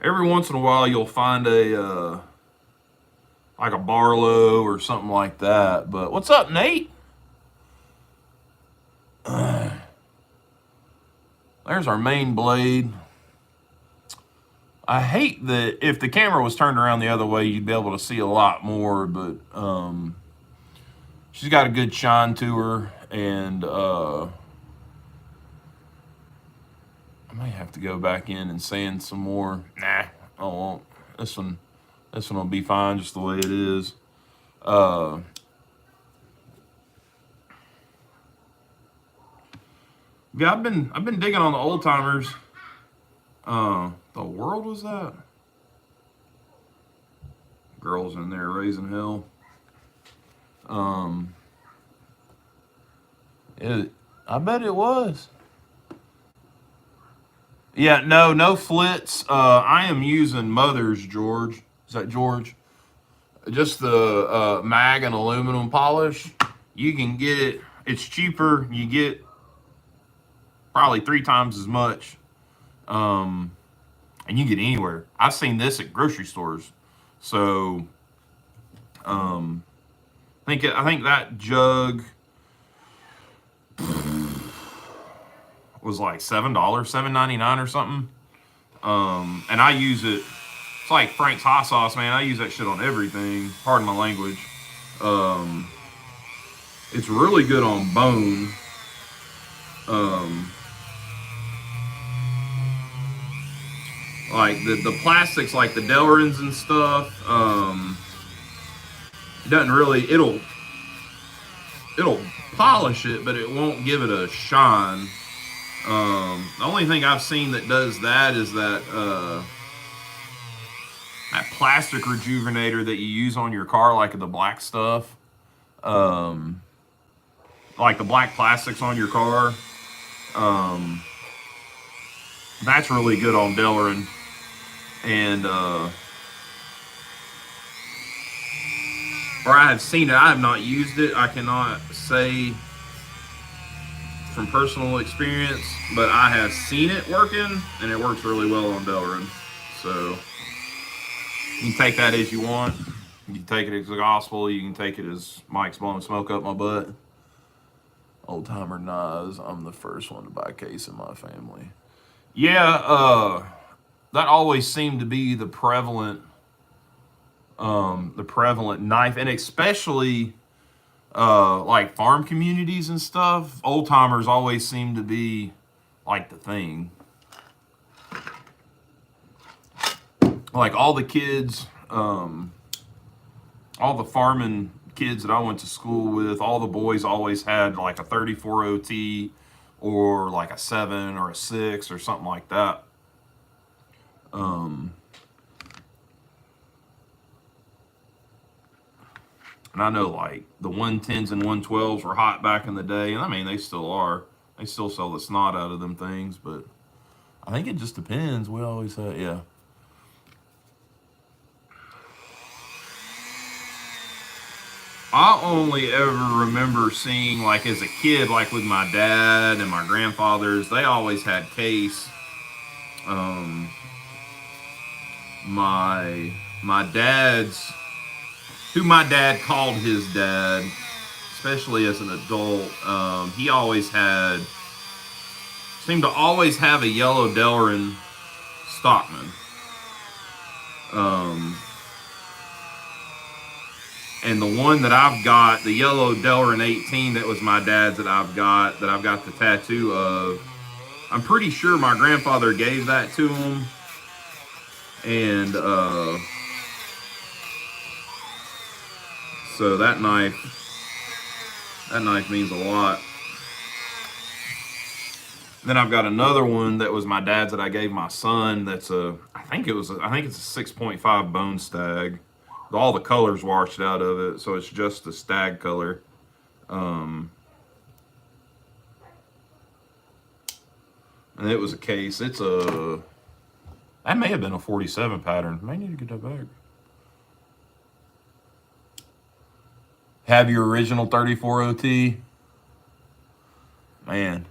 Every once in a while you'll find a like a Barlow or something like that. But what's up, Nate? There's our main blade. I hate that if the camera was turned around the other way, you'd be able to see a lot more, but she's got a good shine to her, and I might have to go back in and sand some more. Nah, I won't. This one will be fine just the way it is. Yeah, I've been digging on the old timers. The world was that? Girls in there raising hell. I bet it was. Yeah, no flits. I am using Mother's, George. Is that George? Just the mag and aluminum polish. You can get it. It's cheaper. You get probably 3 times as much. And you can get anywhere. I've seen this at grocery stores. So, I think that jug was like $7, $7.99 or something. And I use it. It's like Frank's hot sauce, man. I use that shit on everything. Pardon my language. It's really good on bone. Like the plastics, like the Delrins and stuff, doesn't really. It'll polish it, but it won't give it a shine. The only thing I've seen that does that is that plastic rejuvenator that you use on your car, like the black stuff, like the black plastics on your car. That's really good on Delrin. and or I have seen it. I have not used it. I cannot say from personal experience, but I have seen it working, and it works really well on Delrin. So you can take that as you want. You can take it as the gospel. You can take it as Mike's blowing smoke up my butt. Old timer knives. I'm the first one to buy a case in my family. Yeah, that always seemed to be the prevalent knife, and especially like farm communities and stuff. Old timers always seem to be like the thing. Like all the kids, all the farming kids that I went to school with, all the boys always had like a 34 OT or like a 7 or a 6 or something like that. And I know like the 110s and 112s were hot back in the day, and I mean they still are. They still sell the snot out of them things, but I think it just depends. We always say, yeah. I only ever remember seeing, like as a kid, like with my dad and my grandfathers, they always had case. Um, my dad's, who my dad called his dad, especially as an adult, he always had, seemed to always have a yellow Delrin Stockman. And the one that I've got, the yellow Delrin 18, that was my dad's that I've got the tattoo of. I'm pretty sure my grandfather gave that to him. And so that knife means a lot. Then I've got another one that was my dad's that I gave my son. That's I think it's a 6.5 bone stag. All the colors washed out of it, so it's just the stag color. And it was a case. It's a, that may have been a 47 pattern. May need to get that back. Have your original 34 OT. Man.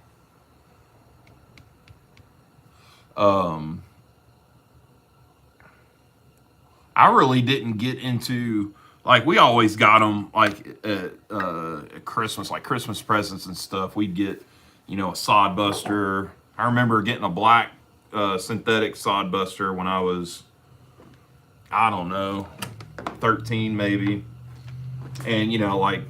I really didn't get into, like, we always got them like at Christmas, like Christmas presents and stuff. We'd get, you know, a sod buster. I remember getting a black synthetic sod buster when I was, I don't know, 13 maybe. And, you know, like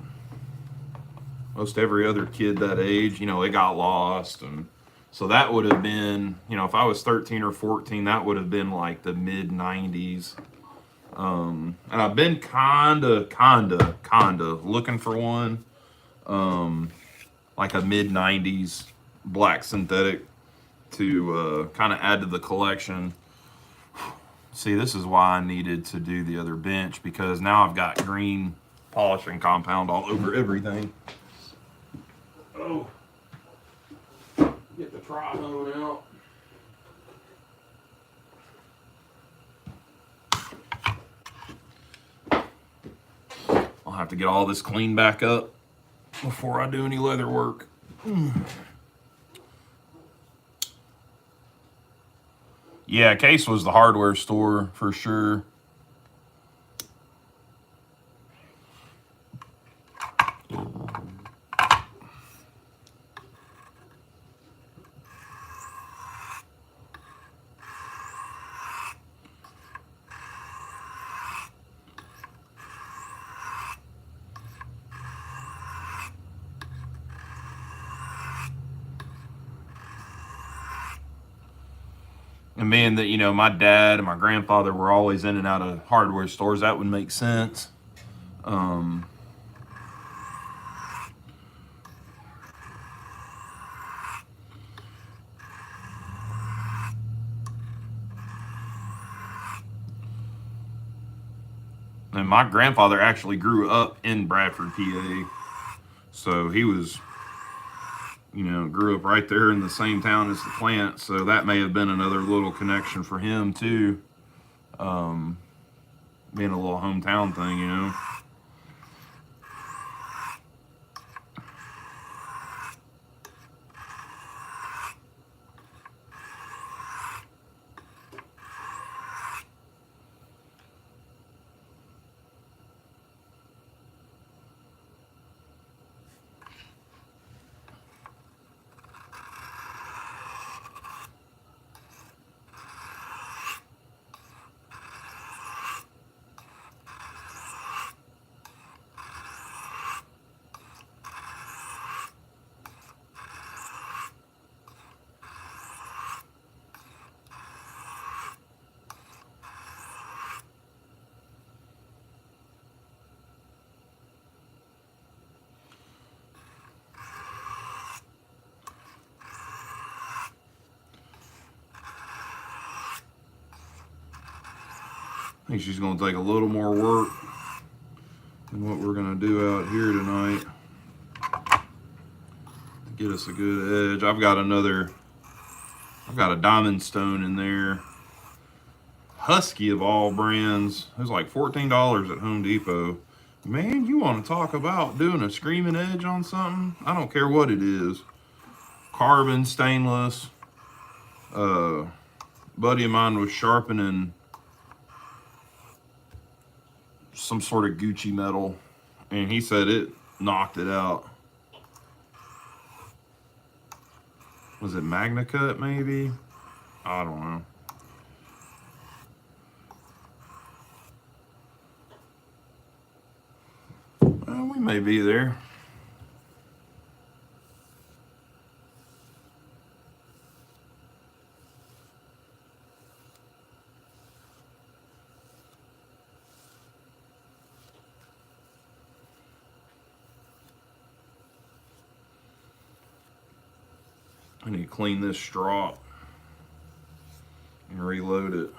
most every other kid that age, you know, it got lost. And so that would have been, you know, if I was 13 or 14, that would have been like the mid 90s. And I've been kinda looking for one, like a mid 90s black synthetic to kind of add to the collection. See, this is why I needed to do the other bench, because now I've got green polishing compound all over everything. Oh, get the tri-hone out. I'll have to get all this cleaned back up before I do any leather work. Yeah, Case was the hardware store for sure. And being that, you know, my dad and my grandfather were always in and out of hardware stores, that would make sense. And my grandfather actually grew up in Bradford, PA. So he was, you know, grew up right there in the same town as the plant. So that may have been another little connection for him too. Being a little hometown thing, you know. I think she's going to take a little more work than what we're going to do out here tonight to get us a good edge. I've got a diamond stone in there. Husky of all brands. It was like $14 at Home Depot. Man, you want to talk about doing a screaming edge on something? I don't care what it is. Carbon, stainless. Buddy of mine was sharpening some sort of Gucci metal, and he said it knocked it out. Was it Magna Cut maybe? I don't know. Well, we may be there. I need to clean this strop and reload it.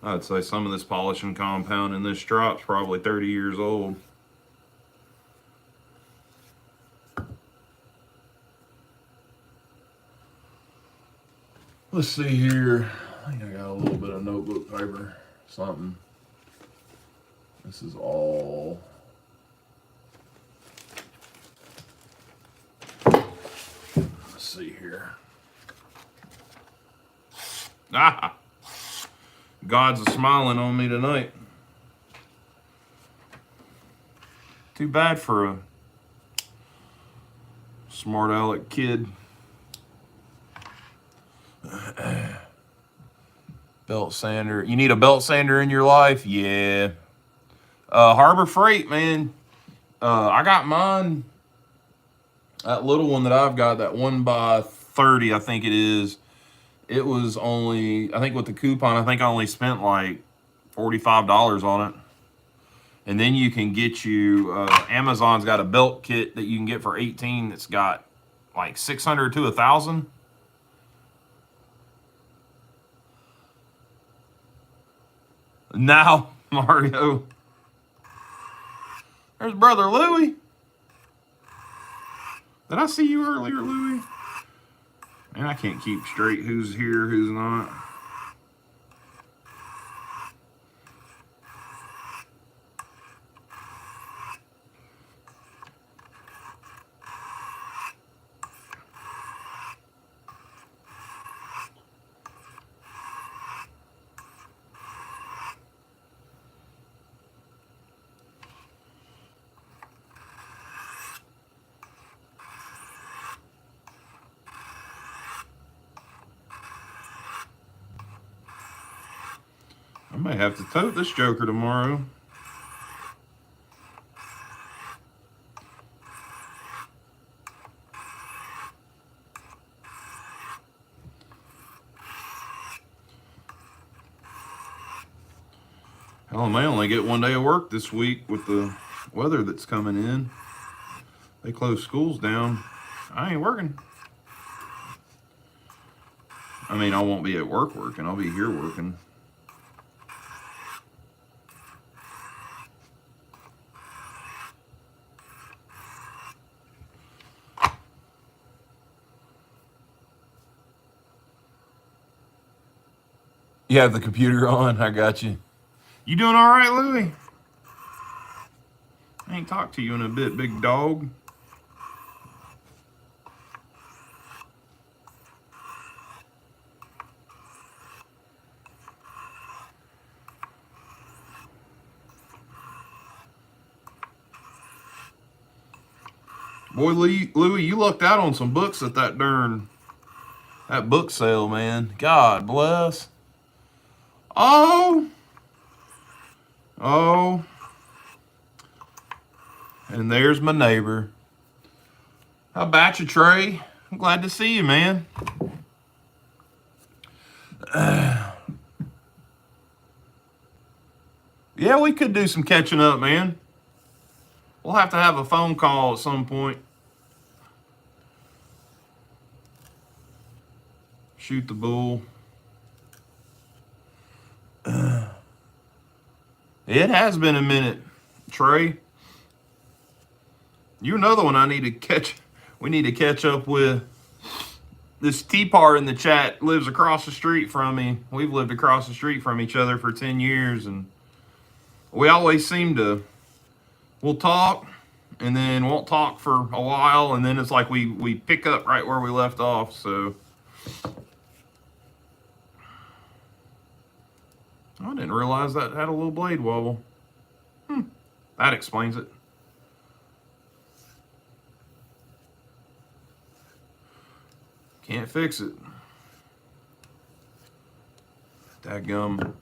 I'd say some of this polishing compound in this strop's probably 30 years old. Let's see here. I think I got a little bit of notebook paper, something. This is all. Let's see here. Ah! God's smiling on me tonight. Too bad for a smart aleck kid. Belt sander. You need a belt sander in your life? Yeah. Harbor Freight, man. I got mine. That little one that I've got, that 1x30, I think it is. It was only, I think with the coupon, I think I only spent like $45 on it. And then you can get Amazon's got a belt kit that you can get for $18 that's got like 600 to 1,000. Now, Mario. There's brother Louie. Did I see you earlier, Louie? Man, I can't keep straight who's here, who's not. I may have to tote this joker tomorrow. Hell, I may only get one day of work this week with the weather that's coming in. They close schools down. I ain't working. I mean, I won't be at work working. I'll be here working. You have the computer on. I got you. You doing all right, Louie? I ain't talked to you in a bit, big dog. Boy, Louie, you lucked out on some books at that book sale, man. God bless. Oh, oh, and there's my neighbor. How about you, Trey? I'm glad to see you, man. Yeah, we could do some catching up, man. We'll have to have a phone call at some point. Shoot the bull. It has been a minute, Trey. You're another one I need to catch. We need to catch up with. This T-Par in the chat lives across the street from me. We've lived across the street from each other for 10 years, and we always seem to, we'll talk, and then won't talk for a while, and then it's like we pick up right where we left off, so. I didn't realize that had a little blade wobble. That explains it. Can't fix it. Dadgum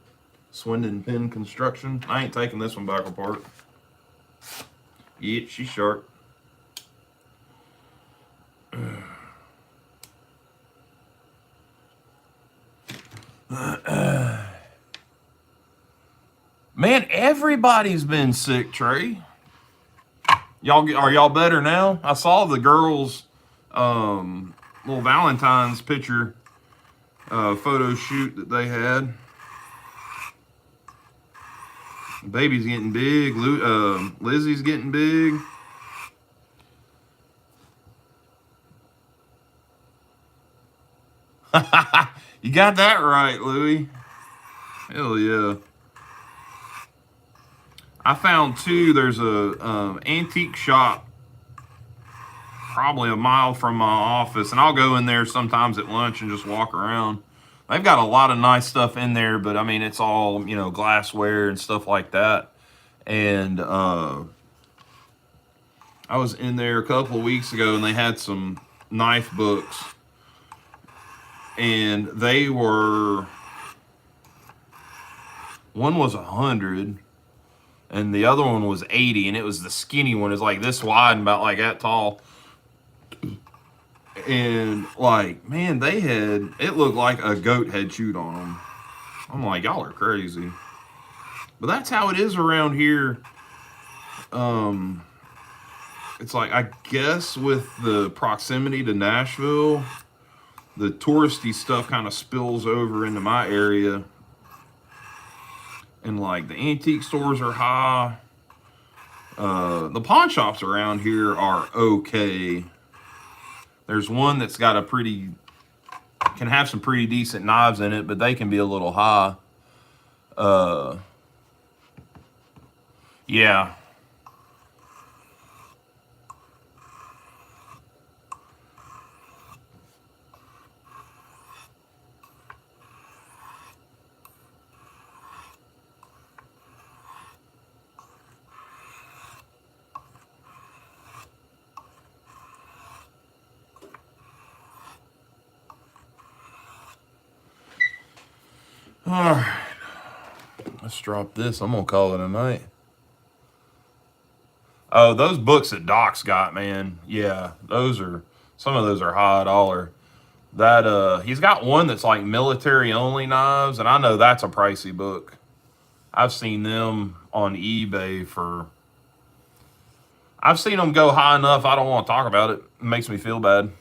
Swindon Pin Construction. I ain't taking this one back apart. Yeah, she's sharp. Man, everybody's been sick, Trey. Are y'all better now? I saw the girls' little Valentine's picture photo shoot that they had. Baby's getting big. Lizzie's getting big. You got that right, Louie. Hell yeah. I found too, there's a antique shop probably a mile from my office, and I'll go in there sometimes at lunch and just walk around. They've got a lot of nice stuff in there, but I mean, it's all, glassware and stuff like that. And I was in there a couple of weeks ago, and they had some knife books, and they were, one was 100 and the other one was 80, and it was the skinny one. It's like this wide and about like that tall. And like, man, it looked like a goat had chewed on them. I'm like, y'all are crazy. But that's how it is around here. It's like, I guess with the proximity to Nashville, the touristy stuff kind of spills over into my area. And like the antique stores are high. The pawn shops around here are okay. There's one that's got can have some pretty decent knives in it, but they can be a little high. Yeah. All right. Let's drop this. I'm going to call it a night. Oh, those books that Doc's got, man. Yeah, some of those are high dollar. He's got one that's like military only knives, and I know that's a pricey book. I've seen them on eBay I've seen them go high enough I don't want to talk about it. It makes me feel bad.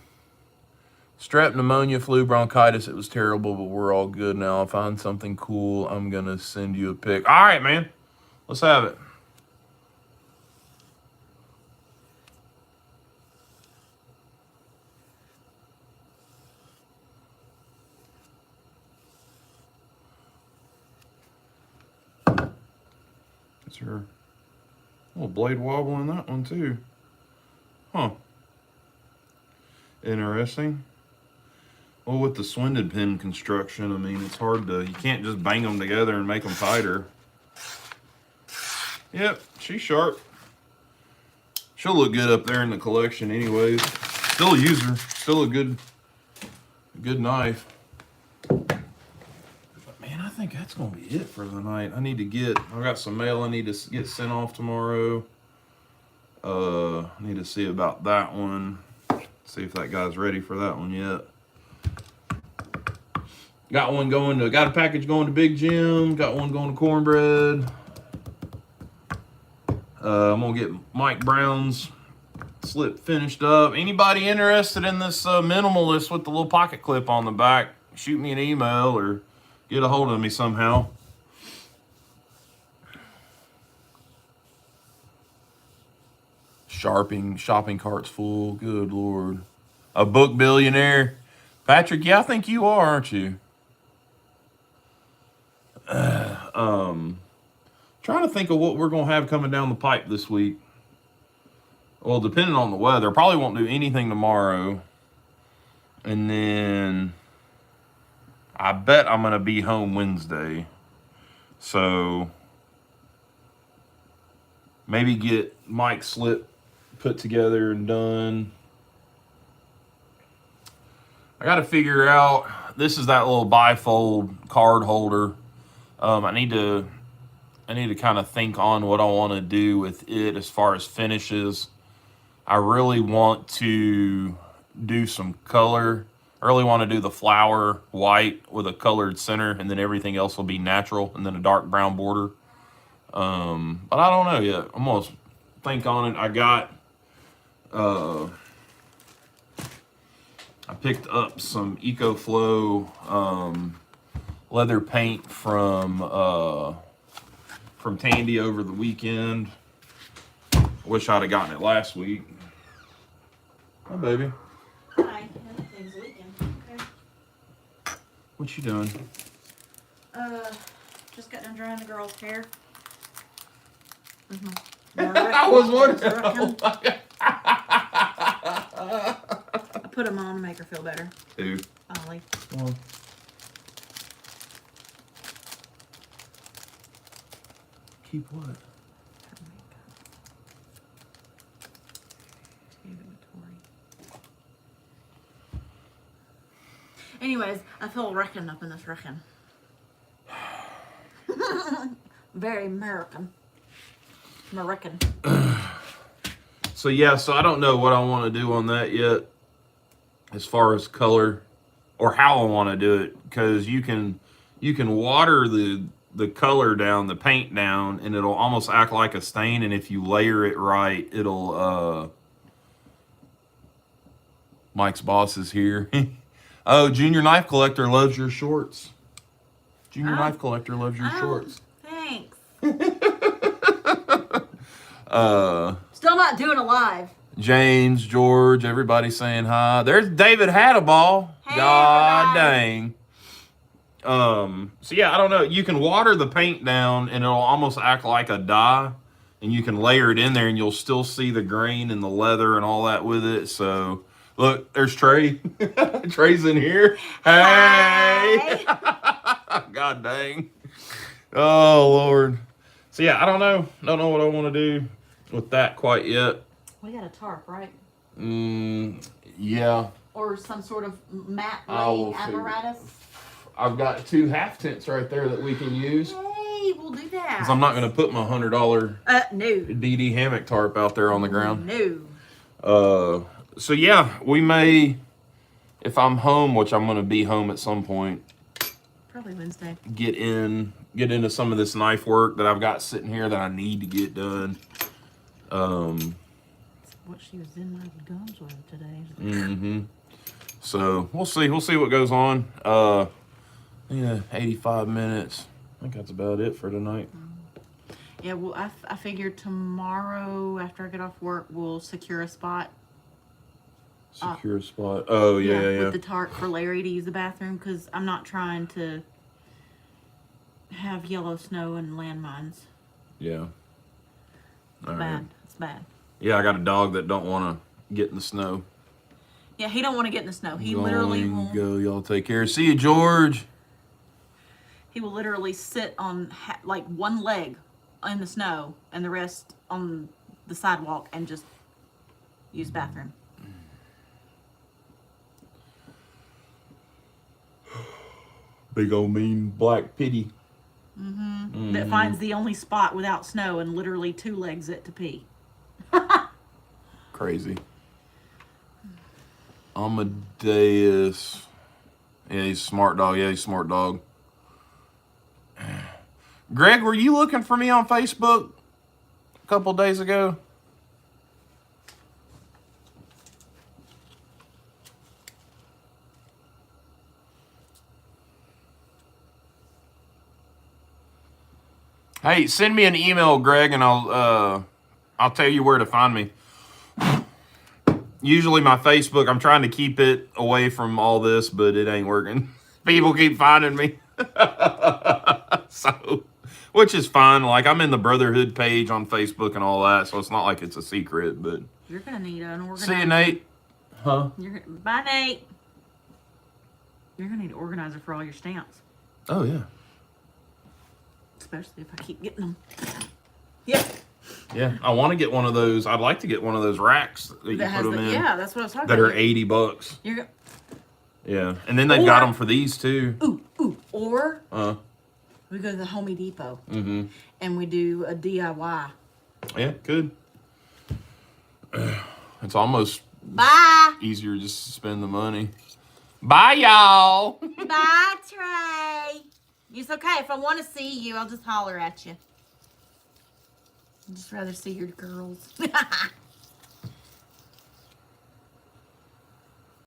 Strep, pneumonia, flu, bronchitis. It was terrible, but we're all good now. I'll find something cool. I'm going to send you a pic. All right, man. Let's have it. That's her. Little blade wobble in that one too. Huh. Interesting. Well, with the swinded pin construction, I mean, it's hard to, you can't just bang them together and make them tighter. Yep, she's sharp. She'll look good up there in the collection anyways. Still a user, still a good knife. But man, I think that's gonna be it for the night. I got some mail I need to get sent off tomorrow. I need to see about that one. See if that guy's ready for that one yet. Got a package going to Big Jim. Got one going to Cornbread. I'm gonna get Mike Brown's slip finished up. Anybody interested in this minimalist with the little pocket clip on the back, shoot me an email or get a hold of me somehow. Shopping cart's full. Good Lord. A book billionaire. Patrick, yeah, I think you are, aren't you? Trying to think of what we're going to have coming down the pipe this week. Well, depending on the weather, probably won't do anything tomorrow. And then I bet I'm going to be home Wednesday. So maybe get Mike's slip put together and done. I got to figure out, this is that little bifold card holder. I need to kind of think on what I want to do with it as far as finishes. I really want to do some color. I really want to do the flower white with a colored center, and then everything else will be natural, and then a dark brown border. But I don't know yet. I'm gonna think on it. I picked up some EcoFlow leather paint from Tandy over the weekend. I wish I'd have gotten it last week. Hi, baby. Hi. Everything's leaking. Okay. What you doing? Just got done drying the girl's hair. I was wondering. Oh my God. I put them on to make her feel better. Who? Ollie. Come on. Keep what? Anyways, I feel wrecking up in this wrecking. Very American. American. So yeah, so I don't know what I want to do on that yet, as far as color or how I want to do it, because you can water the color down, the paint down, and it'll almost act like a stain. And if you layer it right, it'll. Mike's boss is here. Oh, Junior Knife Collector loves your shorts. Junior Knife Collector loves your shorts. Thanks. Still not doing a live. James, George, everybody saying hi. There's David Hadaball. Hey, God everybody. dang. So yeah, I don't know. You can water the paint down and it'll almost act like a dye, and you can layer it in there and you'll still see the grain and the leather and all that with it. So look, there's Trey. Trey's in here. Hey. God dang. Oh Lord. So yeah, I don't know. Don't know what I want to do with that quite yet. We got a tarp, right? Yeah. Or some sort of mat I will laying apparatus. I've got 2 half tents right there that we can use. Hey, we'll do that. Because I'm not going to put my $100 no. DD hammock tarp out there on the ground. No. So yeah, we may, if I'm home, which I'm going to be home at some point, probably Wednesday, get into some of this knife work that I've got sitting here that I need to get done. What she was in my gums with today. Mm-hmm. So we'll see what goes on. Yeah, 85 minutes. I think that's about it for tonight. Yeah, well, I figured tomorrow after I get off work, we'll secure a spot. Secure a spot. Oh, yeah. With the tarp for Larry to use the bathroom, because I'm not trying to have yellow snow and landmines. Yeah. It's bad. It's bad. Yeah, I got a dog that don't want to get in the snow. Yeah, he don't want to get in the snow. He literally will. Go, y'all take care. See you, George. He will literally sit on like one leg in the snow and the rest on the sidewalk and just use bathroom. Big old mean black pity. That finds the only spot without snow and literally 2 legs it to pee. Crazy. Amadeus. Yeah, he's a smart dog. Yeah, he's a smart dog. Greg, were you looking for me on Facebook a couple days ago? Hey, send me an email, Greg, and I'll tell you where to find me. Usually my Facebook, I'm trying to keep it away from all this, but it ain't working. People keep finding me. So, which is fine. Like, I'm in the Brotherhood page on Facebook and all that, so it's not like it's a secret, but. You're going to need an organizer. See you, Nate. Huh? Bye, Nate. You're going to need an organizer for all your stamps. Oh, yeah. Especially if I keep getting them. Yeah. Yeah, I want to get one of those. I'd like to get one of those racks that you put them in. Yeah, that's what I was talking that about. That are $80. You're yeah, and then they've got them for these too. Or we go to the Home Depot and we do a DIY. Yeah, good. It's almost easier just to spend the money. Bye, y'all. Bye, Trey. It's okay. If I want to see you, I'll just holler at you. I'd just rather see your girls.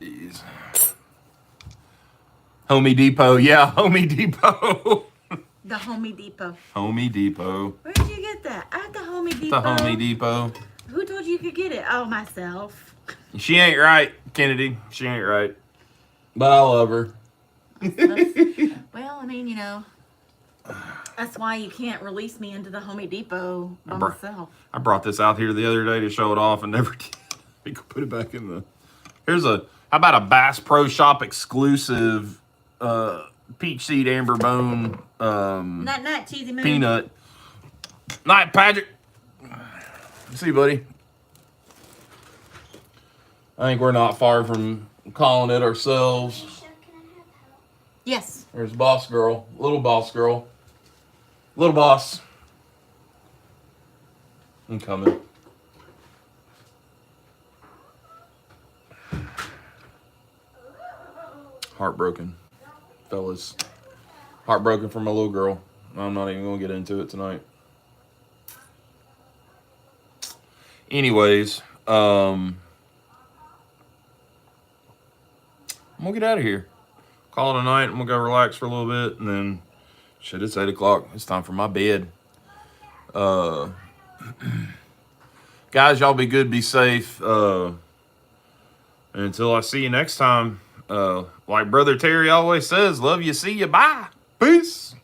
Jeez. Home Depot. Yeah, Home Depot. The Home Depot. Home Depot. Where did you get that? At the Home Depot. The Home Depot. Who told you could get it? Oh, myself. She ain't right, Kennedy. She ain't right. But I love her. Well, I mean, you know, that's why you can't release me into the Home Depot by myself. I brought this out here the other day to show it off and never did. We could put it back in the... Here's a... How about a Bass Pro Shop exclusive peach seed amber bone Night, cheesy moon. peanut. Night, Patrick. See, buddy. I think we're not far from calling it ourselves. Yes. There's boss girl. Little boss girl. Little boss. I'm coming. Heartbroken, fellas. Heartbroken for my little girl. I'm not even going to get into it tonight. Anyways, I'm going to get out of here. Call it a night. I'm going to go relax for a little bit. And then, shit, it's 8 o'clock. It's time for my bed. Guys, y'all be good. Be safe. And until I see you next time, like Brother Terry always says, love you, see you, bye. Peace.